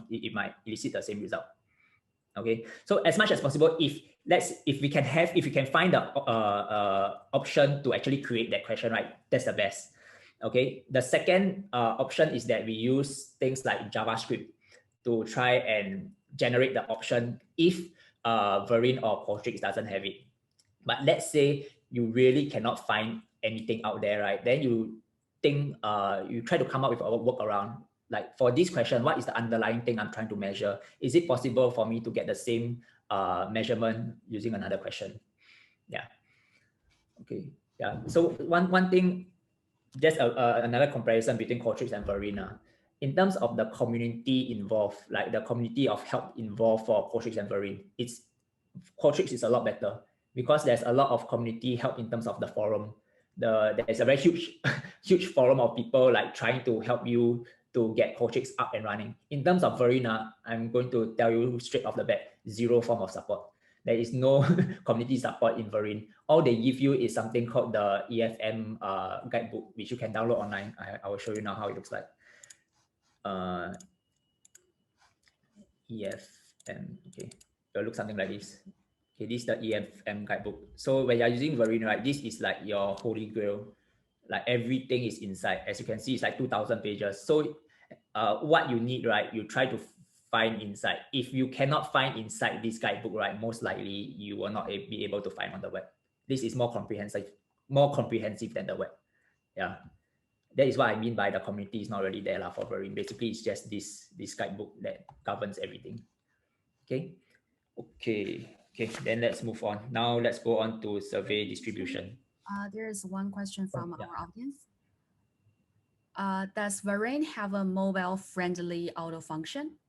It might elicit the same result. Okay, so as much as possible, if we can find the option to actually create that question, right, that's the best. Okay, the second option is that we use things like JavaScript to try and generate the option if Verint or Qualtrics doesn't have it. But let's say you really cannot find anything out there, right? Then you think you try to come up with a workaround. Like for this question, what is the underlying thing I'm trying to measure? Is it possible for me to get the same measurement using another question? Yeah. Okay. Yeah. So one thing, just another comparison between Qualtrics and Verint. In terms of the community involved, like the community of help involved for Qualtrics and Verint, Qualtrics is a lot better because there's a lot of community help in terms of the forum. There's a very huge forum of people like trying to help you to get Qualtrics up and running. In terms of Verint, I'm going to tell you straight off the bat, zero form of support. There is no community support in Verint. All they give you is something called the EFM guidebook, which you can download online. I will show you now how it looks like. EFM, okay. It will look something like this. Okay, this is the EFM guidebook. So when you're using Verint, right, this is like your holy grail. Like everything is inside. As you can see, it's like 2,000 pages. So what you need, right, you try to find inside. If you cannot find inside this guidebook, right, most likely you will not be able to find on the web. This is more comprehensive than the web. Yeah. That is what I mean by the community is not really there for Verint. Basically, it's just this guidebook that governs everything. Okay. Okay. Then let's move on. Now let's go on to survey distribution. There is one question from Yeah. our audience. Does Verint have a mobile-friendly auto function?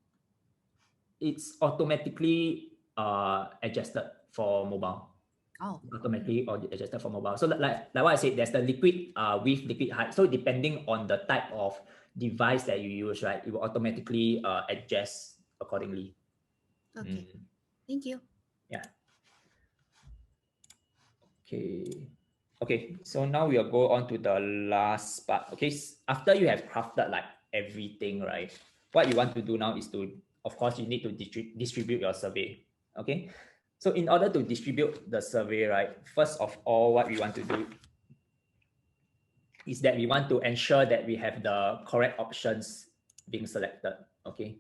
It's automatically adjusted for mobile. Oh, Automatically or adjusted for mobile. So like what I said, there's the liquid width, liquid height. So depending on the type of device that you use, right, it will automatically adjust accordingly. okay. Thank you. Yeah. Okay, so now we'll go on to the last part. Okay, after you have crafted like everything, right, what you want to do now is to, of course, you need to distribute your survey. Okay, so in order to distribute the survey, right, first of all, what we want to do is that we want to ensure that we have the correct options being selected. Okay,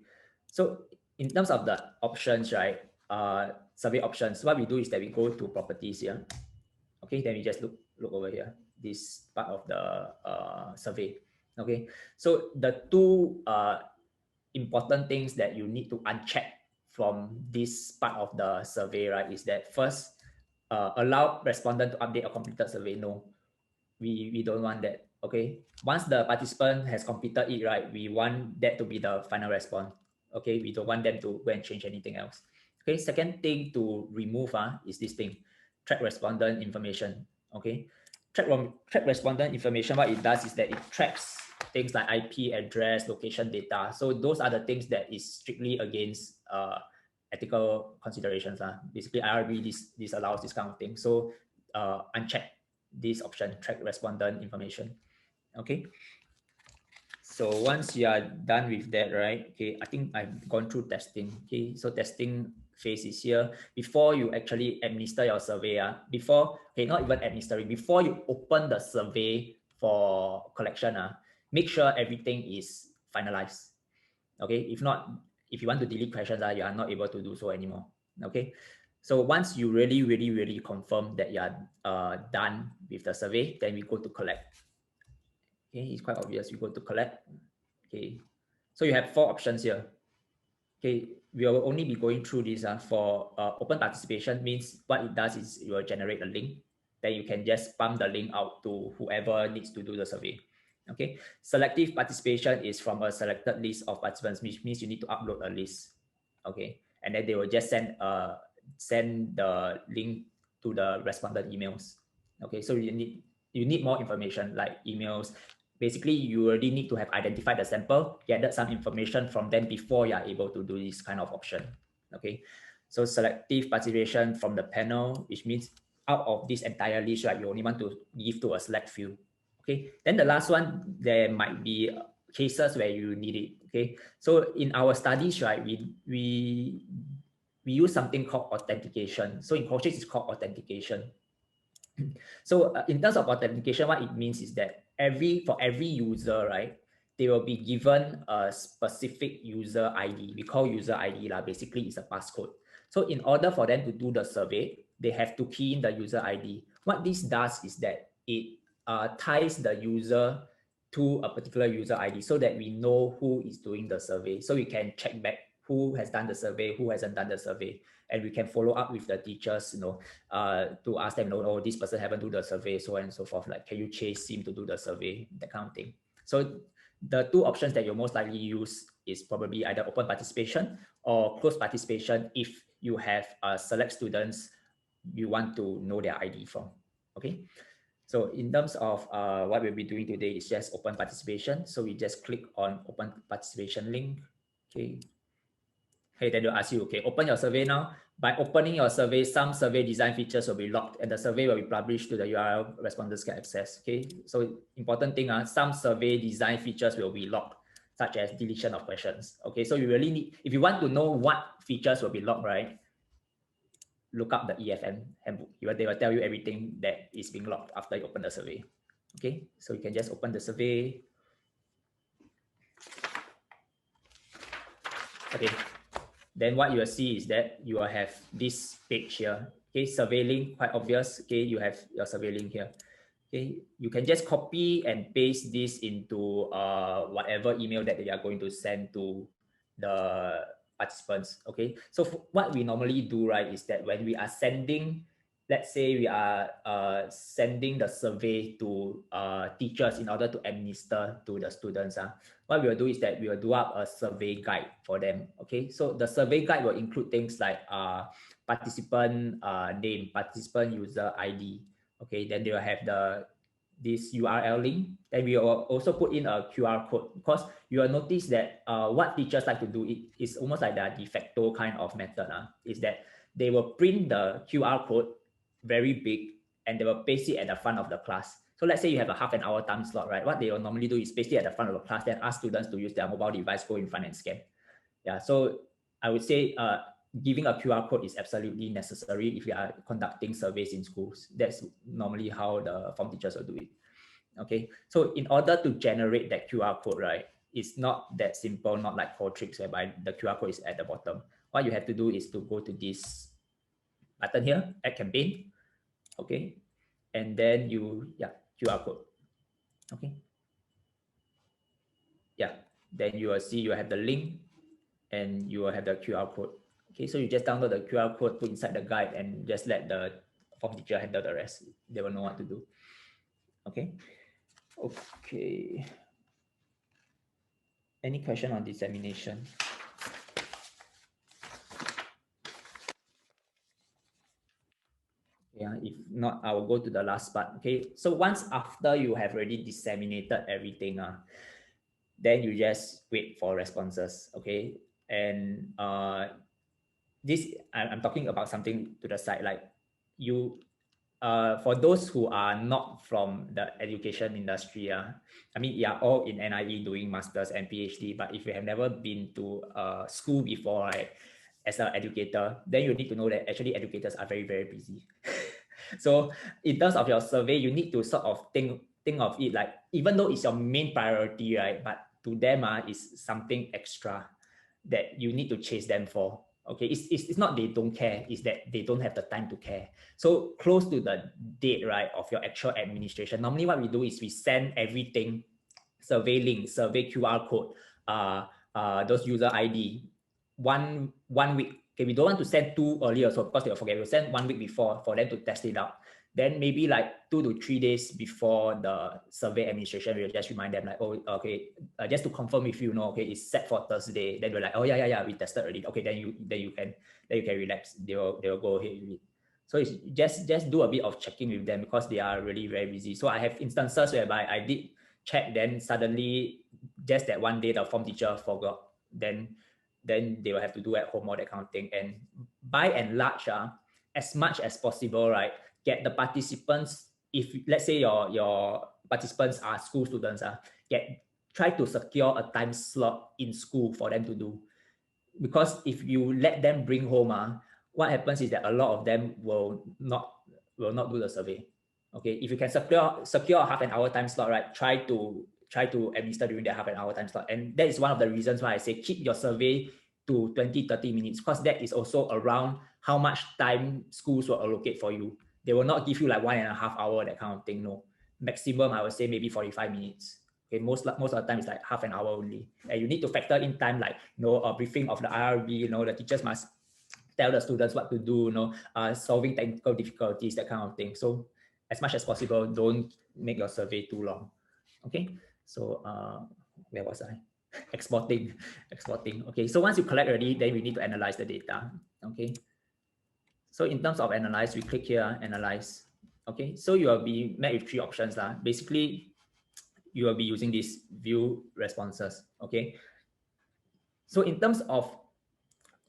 so in terms of the options, right, survey options, what we do is that we go to properties here. Okay, then we just look over here, this part of the survey. Okay, so the two important things that you need to uncheck from this part of the survey, right, is that first, allow respondent to update a completed survey. No, we don't want that. Okay, once the participant has completed it, right, we want that to be the final response. Okay, we don't want them to go and change anything else. Okay, second thing to remove is this thing, track respondent information. Okay, track respondent information, what it does is that it tracks things like IP address, location data. So those are the things that is strictly against ethical considerations. Basically, IRB disallows this kind of thing. So uncheck this option, track respondent information. Okay, so once you are done with that, right, okay, I think I've gone through testing. Okay, so testing phase is here. Before you actually administer your survey, before, okay, not even administering, before you open the survey for collection, make sure everything is finalized. Okay, if not, if you want to delete questions, you are not able to do so anymore. Okay, so once you really confirm that you are done with the survey, then we go to collect. Okay, it's quite obvious. We go to collect. Okay, so you have four options here. Okay, we will only be going through this for open participation. Means what it does is it will generate a link. Then you can just pump the link out to whoever needs to do the survey. Okay, selective participation is from a selected list of participants, which means you need to upload a list. Okay, and then they will just send the link to the respondent emails. Okay, so you need more information like emails. Basically, you already need to have identified the sample, gathered some information from them before you are able to do this kind of option. Okay, so selective participation from the panel, which means out of this entire list, right, you only want to give to a select few. Okay, then the last one, there might be cases where you need it. Okay, so in our studies, right, we use something called authentication. So in Qualtrics, it's called authentication. So in terms of authentication, what it means is that for every user, right, they will be given a specific user ID. We call user ID basically it's a passcode. So in order for them to do the survey, they have to key in the user ID. What this does is that it ties the user to a particular user ID so that we know who is doing the survey. So we can check back who has done the survey, who hasn't done the survey, and we can follow up with the teachers, to ask them, oh, this person haven't do the survey, so on and so forth. Like, can you chase him to do the survey, that kind of thing. So the two options that you'll most likely use is probably either open participation or closed participation if you have select students you want to know their ID from. Okay. So in terms of what we'll be doing today is just open participation. So we just click on open participation link. Okay. Hey, then they'll ask you, okay, open your survey now. By opening your survey, some survey design features will be locked and the survey will be published to the URL respondents can access. Okay, so important thing, some survey design features will be locked, such as deletion of questions. Okay, so you really need, if you want to know what features will be locked, right, look up the EFM handbook. They will tell you everything that is being locked after you open the survey. Okay, so you can just open the survey. Okay. Then what you will see is that you will have this page here. Okay, survey link, quite obvious. Okay, you have your survey link here. Okay, you can just copy and paste this into whatever email that you are going to send to the participants. Okay, so what we normally do, right, is that when we are sending, let's say we are sending the survey to teachers in order to administer to the students. What we will do is that we will do up a survey guide for them. Okay, so the survey guide will include things like participant name, participant user ID. Okay, then they will have this URL link. Then we will also put in a QR code, because you will notice that what teachers like to do is almost like the de facto kind of method. Is that they will print the QR code very big and they will paste it at the front of the class. So let's say you have a half an hour time slot, right? What they will normally do is paste it at the front of the class, then ask students to use their mobile device, go in front and scan. Yeah, so I would say giving a QR code is absolutely necessary if you are conducting surveys in schools. That's normally how the form teachers will do it. Okay, so in order to generate that QR code, right, it's not that simple, not like Qualtrics whereby the QR code is at the bottom. What you have to do is to go to this button here, add campaign. Okay, and then QR code. Okay, then you will see you have the link and you will have the QR code. Okay, so you just download the QR code, put inside the guide, and just let the form teacher handle the rest. They will know what to do. Okay. Any question on dissemination? Yeah, if not, I will go to the last part. Okay, so once after you have already disseminated everything, then you just wait for responses. Okay, and this I'm talking about something to the side, like you for those who are not from the education industry, I mean, you are all in NIE doing masters and PhD, but if you have never been to school before, right, as an educator, then you need to know that actually educators are very, very busy. So in terms of your survey, you need to sort of think of it like, even though it's your main priority, right, but to them is something extra that you need to chase them for. Okay, it's not they don't care, it's that they don't have the time to care. So close to the date, right, of your actual administration, normally what we do is we send everything, survey link, survey QR code, those user ID, one week. Okay, we don't want to send too early also because they will forget. We'll send 1 week before for them to test it out. Then maybe like 2 to 3 days before the survey administration, we'll just remind them like, oh, okay, just to confirm with you, okay, it's set for Thursday. Then we're like, oh yeah, we tested already. Okay, then you can relax. They will go ahead with it. So it's just do a bit of checking with them because they are really very busy. So I have instances whereby I did check, then suddenly just that one day the form teacher forgot. Then they will have to do at home all that kind of thing. And by and large, as much as possible, right, get the participants, if let's say your participants are school students, try to secure a time slot in school for them to do. Because if you let them bring home, what happens is that a lot of them will not do the survey. Okay, if you can secure a half an hour time slot, right, try to administer during that half an hour time slot. And that is one of the reasons why I say keep your survey to 20-30 minutes, because that is also around how much time schools will allocate for you. They will not give you like 1.5 hours, that kind of thing. No, maximum I would say maybe 45 minutes. Okay, most of the time it's like half an hour only. And you need to factor in time like a briefing of the IRB. The teachers must tell the students what to do. Solving technical difficulties, that kind of thing. So as much as possible, don't make your survey too long. Okay, so where was I? Exporting. Okay, so once you collect already, then we need to analyze the data. Okay, so in terms of analyze, we click here, analyze. Okay, so you will be met with 3 options. Basically, you will be using this view responses. Okay, so in terms of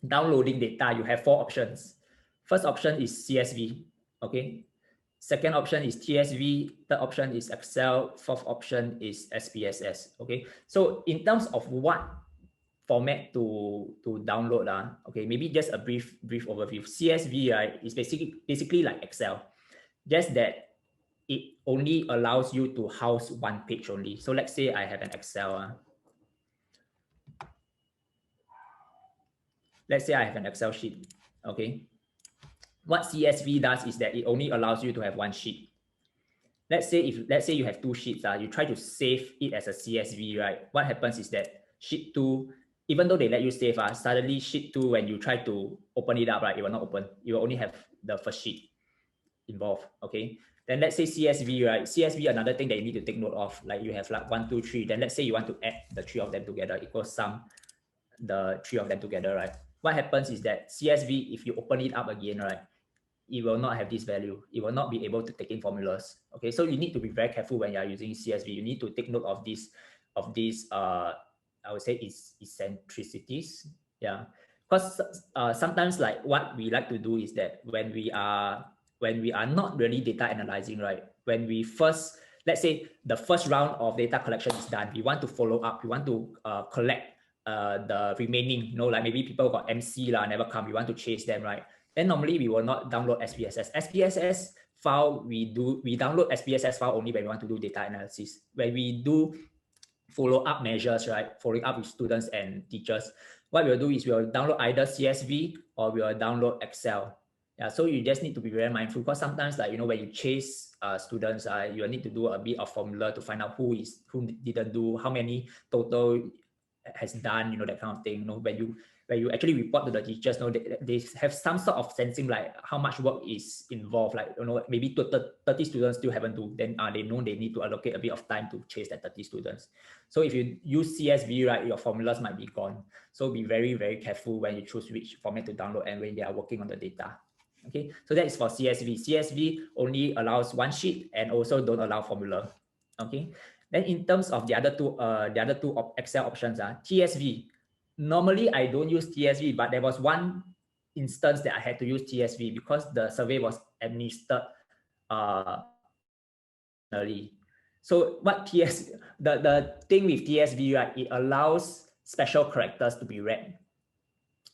downloading data, you have 4 options. First option is CSV. Okay, second option is TSV, third option is Excel, fourth option is SPSS. Okay, so in terms of what format to download, okay, maybe just a brief overview. CSV, right, is basically like Excel, just that it only allows you to house one page only. So let's say I have an Excel. Let's say I have an Excel sheet. Okay, what CSV does is that it only allows you to have one sheet. Let's say you have 2 sheets, you try to save it as a CSV, right? What happens is that sheet 2 even though they let you save, suddenly sheet 2, when you try to open it up, right, it will not open. You will only have the first sheet involved. Okay. Then let's say CSV, right? CSV, another thing that you need to take note of, like you have like 1, 2, 3. Then let's say you want to add the 3 of them together, equals sum the 3 of them together, right? What happens is that CSV, if you open it up again, right, it will not have this value. It will not be able to take in formulas. Okay, so you need to be very careful when you are using CSV. You need to take note of this, I would say it's eccentricities. Yeah, because sometimes like what we like to do is that when we are not really data analyzing, right? When we first, let's say the first round of data collection is done, we want to follow up. We want to collect the remaining, like maybe people got MC never come. We want to chase them, right? Then normally we will not download SPSS. SPSS file, we download SPSS file only when we want to do data analysis. When we do follow-up measures, right? Following up with students and teachers, what we'll do is we'll download either CSV or we'll download Excel. Yeah, so you just need to be very mindful, because sometimes, like, when you chase students, you need to do a bit of formula to find out who didn't do, how many total has done, that kind of thing. When you actually report to the teachers, they have some sort of sensing, like how much work is involved, like, maybe 30 students still haven't do, then they know they need to allocate a bit of time to chase that 30 students. So if you use CSV, right, your formulas might be gone. So be very, very careful when you choose which format to download and when they are working on the data. Okay, so that is for CSV. CSV only allows one sheet and also don't allow formula. Okay, then in terms of the other two Excel options, TSV. Normally I don't use TSV, but there was one instance that I had to use TSV because the survey was administered internationally. So what the thing with TSV, right, it allows special characters to be read.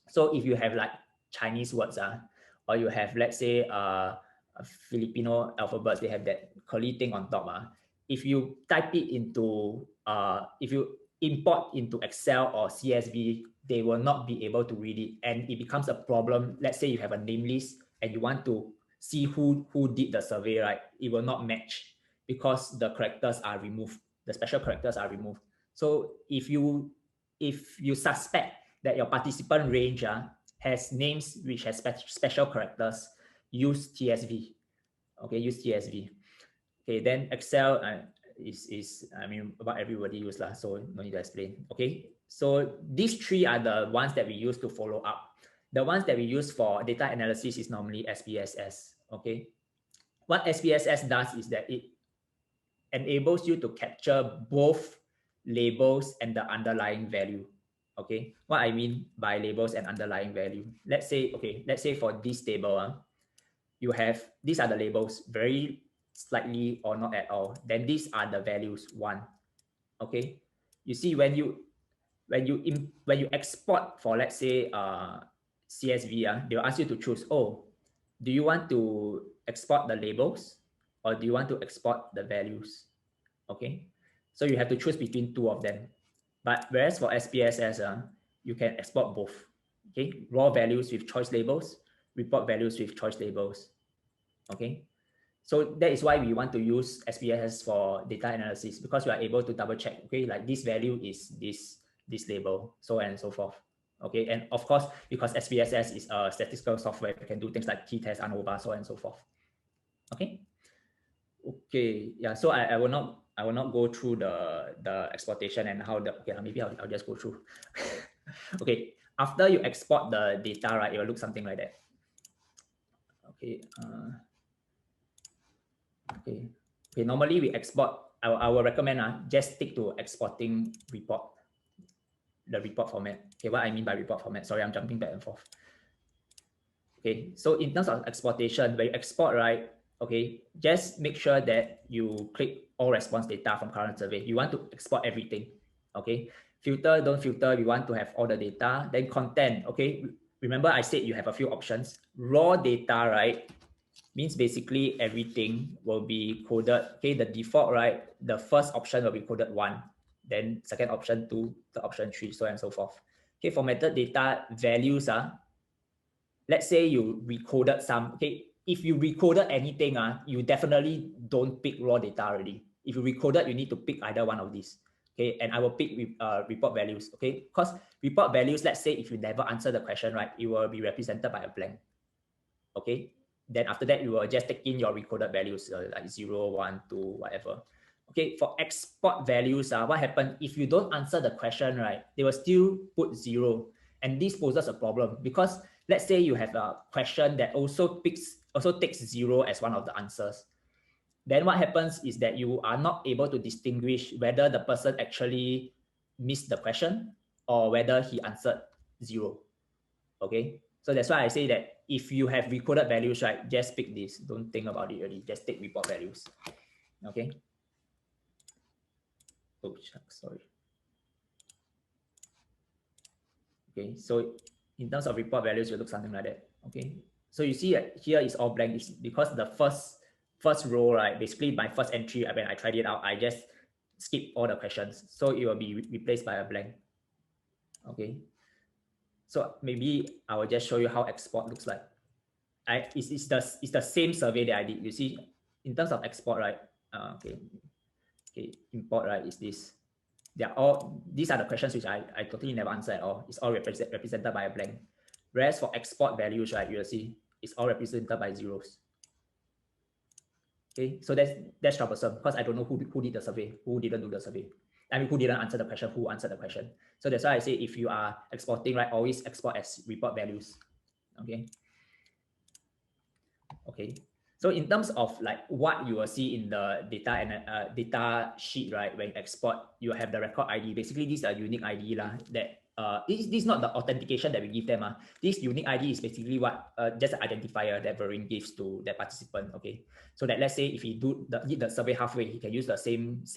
So if you have like Chinese words, or you have, let's say, Filipino alphabets, they have that curly thing on top. If you type it into, if you import into Excel or CSV, they will not be able to read it, and it becomes a problem. Let's say you have a name list and you want to see who did the survey, right? It will not match because the characters are removed. The special characters are removed. So if you suspect that your participant range has names which has special characters, use TSV. Okay, use TSV. Okay, then Excel is I mean, what everybody use lah, so no need to explain. Okay, so these three are the ones that we use to follow up. The ones that we use for data analysis is normally SPSS. Okay, what SPSS does is that it enables you to capture both labels and the underlying value. Okay, what I mean by labels and underlying value, let's say for this table, you have, these are the labels, very slightly or not at all. Then these are the values, 1. Okay, you see when you export for, let's say, CSV, they'll ask you to choose, do you want to export the labels or do you want to export the values? Okay, so you have to choose between two of them. But whereas for SPSS, you can export both. Okay, raw values with choice labels, report values with choice labels. Okay, so that is why we want to use SPSS for data analysis, because we are able to double check. Okay, like this value is this label, so on and so forth. Okay, and of course, because SPSS is a statistical software, we can do things like t-test, ANOVA, so on and so forth. Okay. Okay, yeah. So I will not go through the exportation and how the, okay, maybe I'll just go through. Okay, after you export the data, right, it will look something like that. Okay. Okay. Normally we export. I will recommend just stick to exporting report. The report format. Okay, what I mean by report format. Sorry, I'm jumping back and forth. Okay, so in terms of exportation, when you export, right? Okay, just make sure that you click all response data from current survey. You want to export everything. Okay, filter, don't filter. We want to have all the data. Then content. Okay, remember I said you have a few options. Raw data, right, means basically everything will be coded. Okay, the default, right, the first option will be coded 1, then second option 2, the option 3, so on and so forth. Okay, for metadata values, let's say you recoded some. Okay, if you recoded anything, you definitely don't pick raw data already. If you recoded, you need to pick either one of these. okay, and I will pick report values, okay, because report values, let's say if you never answer the question, right, it will be represented by a blank, okay. Then after that, you will just take in your recorded values like 0, 1, 2, whatever. Okay, for export values, what happens if you don't answer the question, right? They will still put 0, and this poses a problem because let's say you have a question that also takes 0 as one of the answers. Then what happens is that you are not able to distinguish whether the person actually missed the question or whether he answered 0. Okay, so that's why I say that if you have recorded values, right, just pick this. Don't think about it really. Just take report values. Okay. Oh, sorry. Okay, so in terms of report values, it looks something like that. Okay, so you see that here is all blank. It's because the first row, right, basically my first entry, when I tried it out, I just skip all the questions, so it will be replaced by a blank. Okay, so maybe I will just show you how export looks like. It's the same survey that I did. You see, in terms of export, right? Okay, import, right, is this. These are the questions which I totally never answered at all. It's all represented by a blank. Whereas for export values, right, you'll see it's all represented by zeros. Okay, so that's troublesome because I don't know who did the survey, who didn't do the survey. I mean, who didn't answer the question, who answered the question. So that's why I say if you are exporting, right, always export as report values. Okay. Okay. So in terms of like what you will see in the data and data sheet, right, when you export, you have the record ID. Basically, this is a unique ID that this is not the authentication that we give them. This unique ID is basically what just an identifier that Verint gives to that participant. Okay, so that let's say if he did the survey halfway, he can use the same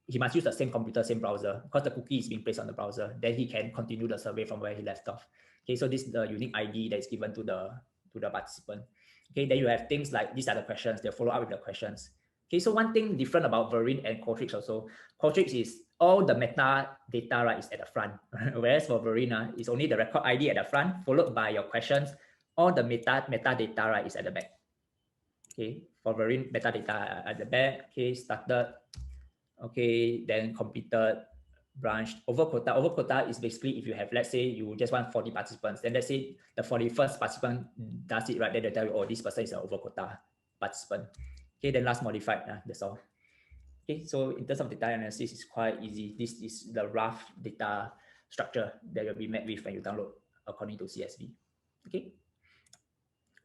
he must use the same computer, same browser, because the cookie is being placed on the browser. Then he can continue the survey from where he left off. Okay, so this is the unique ID that is given to the participant. Okay, then you have things like these are the questions, they'll follow up with the questions. Okay, so one thing different about Verint and Qualtrics also, Qualtrics is all the meta data, right, is at the front, whereas for Verint, it's only the record ID at the front, followed by your questions. All the metadata, right, is at the back. Okay, for Verint, metadata at the back. Okay, started. Okay, then completed, branched. Over quota is basically if you have, let's say you just want 40 participants, then let's say the 41st participant does it, right, then they tell you, oh, this person is an over quota participant. Okay, then last modified, that's all. Okay, so in terms of data analysis, it's quite easy. This is the rough data structure that you'll be met with when you download according to CSV. Okay.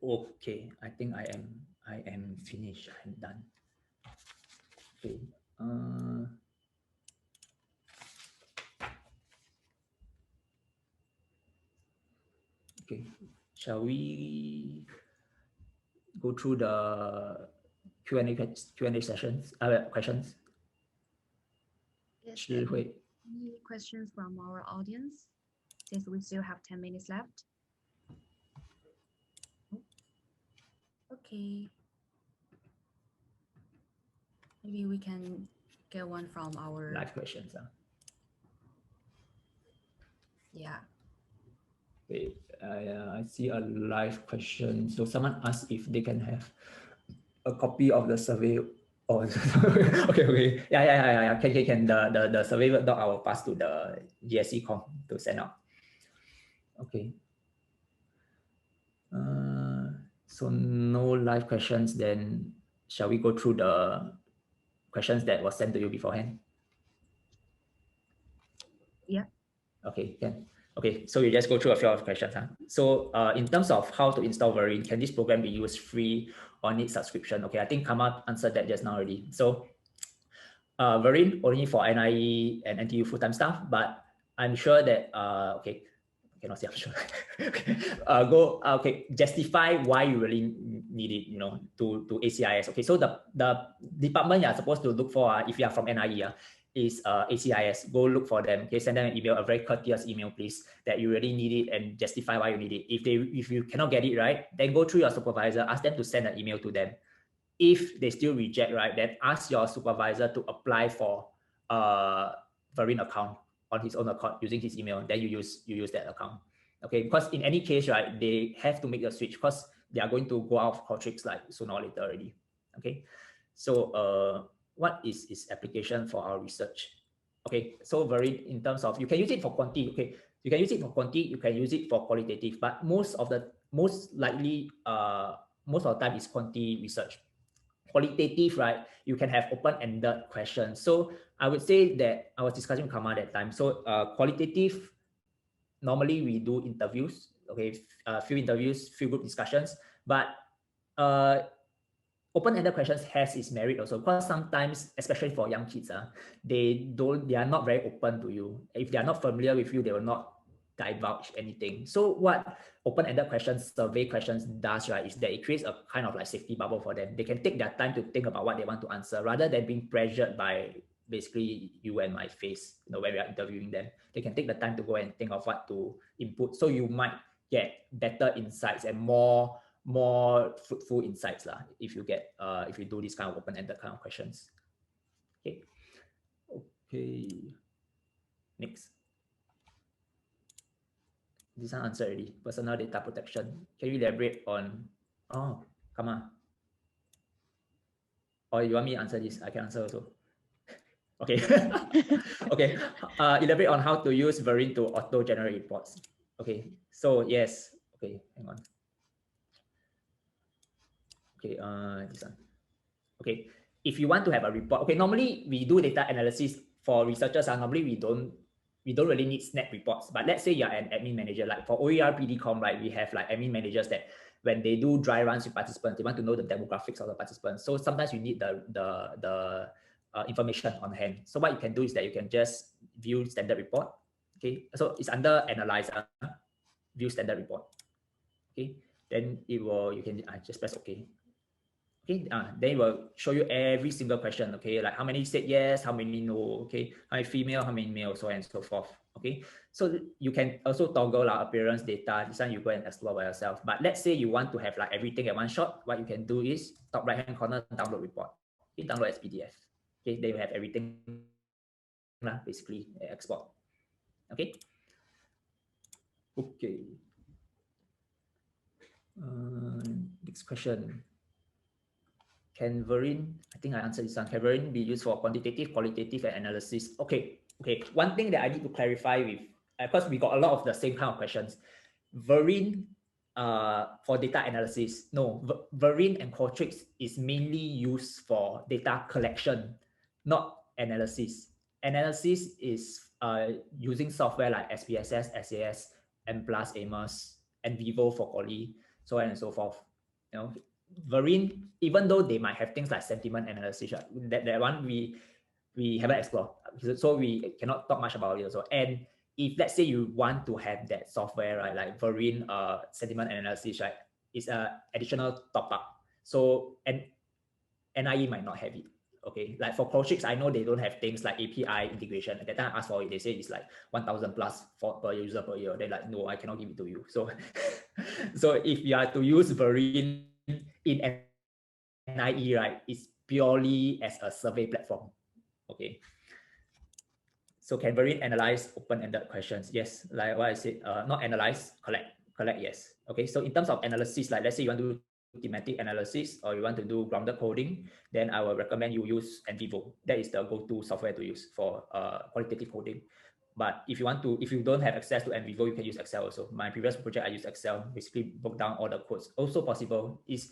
Okay, I think I am finished. I'm done. Okay. Okay, shall we go through the Q&A sessions, questions? Yes, any questions from our audience, since we still have 10 minutes left? Okay. Maybe we can get one from our live questions. Yeah. Okay, I see a live question. So someone asked if they can have a copy of the survey. Oh, okay. Yeah. Can. The survey doc I will pass to the GSC com to send out. Okay. So no live questions. Then shall we go through the questions that was sent to you beforehand? Yeah. Okay, can. Okay, so you just go through a few of the questions. So in terms of how to install Verint, can this program be used free or need subscription? Okay, I think Kama answered that just now already. So Verint only for NIE and NTU full-time staff, but I'm sure that, okay, I cannot say I'm sure. Okay, justify why you really need it, to ACIS. Okay, so the department you are supposed to look for, if you are from NIE, is ACIS. Go look for them. Okay, send them an email, a very courteous email, please, that you really need it and justify why you need it. If you cannot get it, right, then go through your supervisor, ask them to send an email to them. If they still reject, right, then ask your supervisor to apply for Verint account on his own account using his email. Then you use that account. Okay, because in any case, right, they have to make the switch because they are going to go out of Qualtrics like sooner or later already. Okay, so what is its application for our research? Okay, so very in terms of, you can use it for quantity. Okay, you can use it for quantity, you can use it for qualitative, but most likely most of the time is quantity research. Qualitative, right, you can have open-ended questions. So I would say that I was discussing with Kama that time. So qualitative, normally we do interviews, okay, few interviews, few group discussions, but uh, open-ended questions has its merit also, because sometimes, especially for young kids, they are not very open to you. If they are not familiar with you, they will not divulge anything. So what open-ended questions, survey questions does, right, is that it creates a kind of like safety bubble for them. They can take their time to think about what they want to answer, rather than being pressured by basically you and my face, when we are interviewing them. They can take the time to go and think of what to input. So you might get better insights and more fruitful insights lah, if you do this kind of open-ended kind of questions. Okay, next. This one answered already. Personal data protection. Can you elaborate on? Oh, come on. Or you want me to answer this? I can answer also. Okay. Okay. Elaborate on how to use Verint to auto-generate reports. Okay. So yes. Okay. Hang on. Okay. This one. Okay. If you want to have a report, okay. Normally we do data analysis for researchers. Normally we don't really need snap reports. But let's say you're an admin manager, like for OER PDCom, right? We have like admin managers that when they do dry runs with participants, they want to know the demographics of the participants. So sometimes you need the information on hand. So what you can do is that you can just view standard report. Okay, so it's under analyze, view standard report. Okay, then you can just press OK. Okay, then it will show you every single question. Okay, like how many said yes, how many no. Okay, how many female, how many male, so on and so forth. Okay, so you can also toggle appearance data. This one you go and explore by yourself. But let's say you want to have like everything at one shot. What you can do is top right hand corner, download report. Okay, download as PDF. Okay, then you have everything basically export. Okay. Okay. Next question. Can Verint, I think I answered this one. Can Verint be used for quantitative, qualitative, and analysis? Okay. One thing that I need to clarify with, because we got a lot of the same kind of questions. Verint for data analysis, no. Verint and Qualtrics is mainly used for data collection, not analysis. Analysis is using software like SPSS, SAS, M+, Amos, and Vivo for Quali, so on and so forth. Verint, even though they might have things like sentiment analysis, that one we haven't explored, so we cannot talk much about it also. And if let's say you want to have that software, right, like Verint sentiment analysis, right, is an additional top up. So and NIE might not have it. Okay, like for Qualtrics, I know they don't have things like API integration. At that time I asked for it, they say it's like 1,000 plus per user per year. They're like, no, I cannot give it to you. So so if you are to use Verint in NIE, right, it's purely as a survey platform. Okay. So can Verint analyze open-ended questions? Yes, like what I said, not analyze, collect, yes. Okay, so in terms of analysis, like let's say you want to do thematic analysis or you want to do grounded coding, then I will recommend you use NVivo. That is the go-to software to use for qualitative coding. But if you don't have access to NVivo, you can use Excel also. My previous project, I used Excel, basically broke down all the codes. Also possible is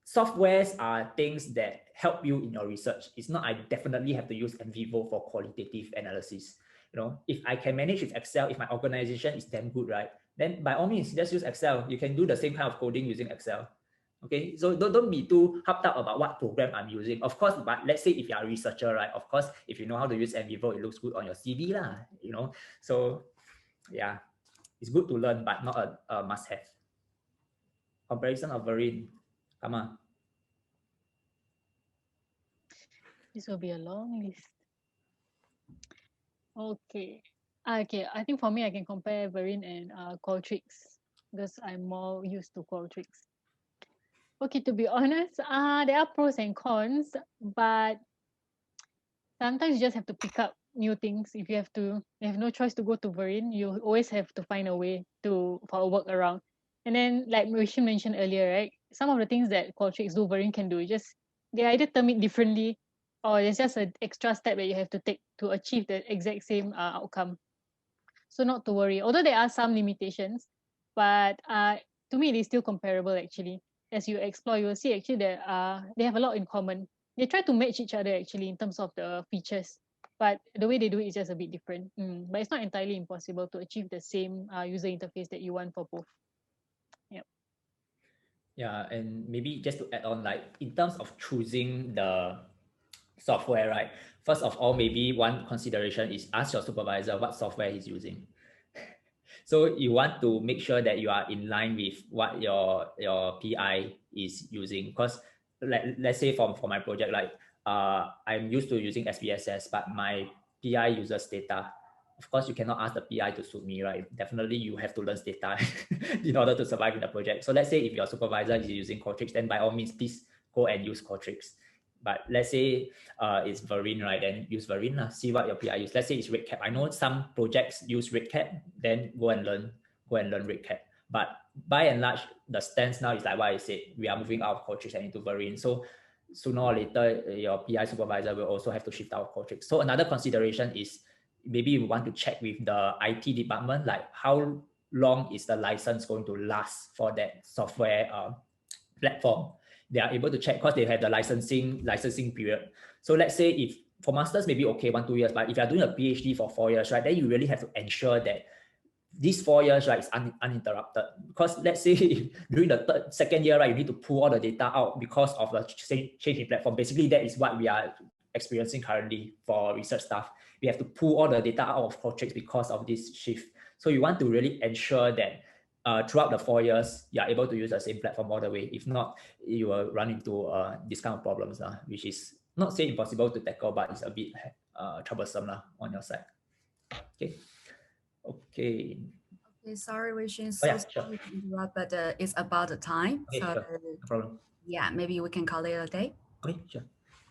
softwares are things that help you in your research. It's not I definitely have to use NVivo for qualitative analysis. If I can manage with Excel, if my organization is damn good, right, then by all means, just use Excel. You can do the same kind of coding using Excel. Okay, so don't be too hopped up about what program I'm using. Of course, but let's say if you're a researcher, right, of course, if you know how to use NVivo, it looks good on your CV lah, So yeah, it's good to learn, but not a must-have. Comparison of Verint. Come on. This will be a long list. Okay. Okay, I think for me, I can compare Verint and Qualtrics because I'm more used to Qualtrics. Okay, to be honest, there are pros and cons, but sometimes you just have to pick up new things. If you have no choice to go to Verint, you always have to find a way for a workaround. And then, like Rishi mentioned earlier, right? Some of the things that Qualtrics do, Verint can do. They either term it differently, or it's just an extra step that you have to take to achieve the exact same outcome. So not to worry, although there are some limitations, but to me, it is still comparable actually. As you explore, you will see actually that they have a lot in common. They try to match each other actually in terms of the features, but the way they do it is just a bit different. But it's not entirely impossible to achieve the same user interface that you want for both. Yep. Yeah, and maybe just to add on, like in terms of choosing the software, right? First of all, maybe one consideration is ask your supervisor what software he's using. So you want to make sure that you are in line with what your PI is using. Because let's say for my project, like I'm used to using SPSS, but my PI uses data. Of course, you cannot ask the PI to suit me, right? Definitely, you have to learn data in order to survive in the project. So let's say if your supervisor is using Qualtrics, then by all means, please go and use Qualtrics. But let's say it's Verint, right? Then use Verint. See what your PI use. Let's say it's RedCap. I know some projects use RedCap. Then go and learn RedCap. But by and large, the stance now is like what I said. We are moving out of Qualtrics and into Verint. So sooner or later, your PI supervisor will also have to shift out of Qualtrics. So another consideration is maybe you want to check with the IT department, like how long is the license going to last for that software platform. They are able to check because they have the licensing period. So let's say if for masters maybe okay 1-2 years, but if you are doing a PhD for 4 years, right, then you really have to ensure that these 4 years, right, is uninterrupted. Because let's say during the second year, right, you need to pull all the data out because of the change in platform. Basically, that is what we are experiencing currently for research staff. We have to pull all the data out of Qualtrics because of this shift. So you want to really ensure that throughout the 4 years, you are able to use the same platform all the way. If not, you will run into this kind of problems, which is not say impossible to tackle, but it's a bit troublesome on your side. Okay. Okay, sorry, Wei Xun, Oh, yeah, so sure. sorry to interrupt, but it's about the time. Okay, so sure. No problem. yeah, maybe we can call it a day. Okay, sure.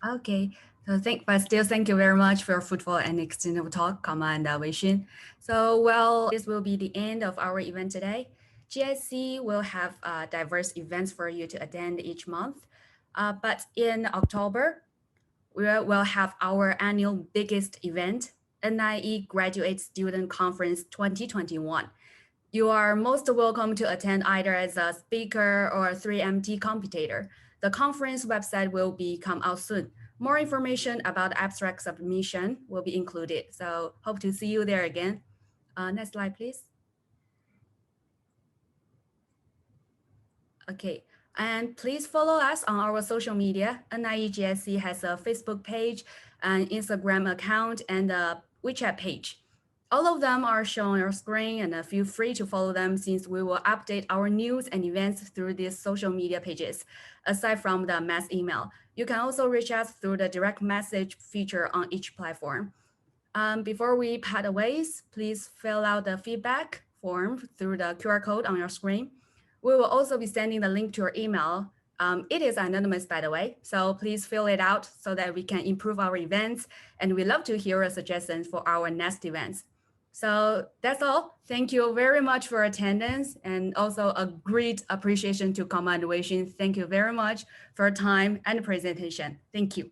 Okay, so but still thank you very much for your fruitful and extended talk, Kama and Wei Xun. So well, this will be the end of our event today. GIC will have diverse events for you to attend each month. But in October, we will have our annual biggest event, NIE Graduate Student Conference 2021. You are most welcome to attend either as a speaker or a 3MT competitor. The conference website will be come out soon. More information about abstract submission will be included. So hope to see you there again. Next slide, please. Okay, and please follow us on our social media. NIE-GSC has a Facebook page, an Instagram account, and a WeChat page. All of them are shown on your screen, and feel free to follow them since we will update our news and events through these social media pages, aside from the mass email. You can also reach us through the direct message feature on each platform. Before we part ways, please fill out the feedback form through the QR code on your screen. We will also be sending the link to your email. It is anonymous, by the way, so please fill it out so that we can improve our events, and we love to hear your suggestions for our next events. So that's all. Thank you very much for attendance, and also a great appreciation to Kama and Wei Xun. Thank you very much for your time and presentation. Thank you.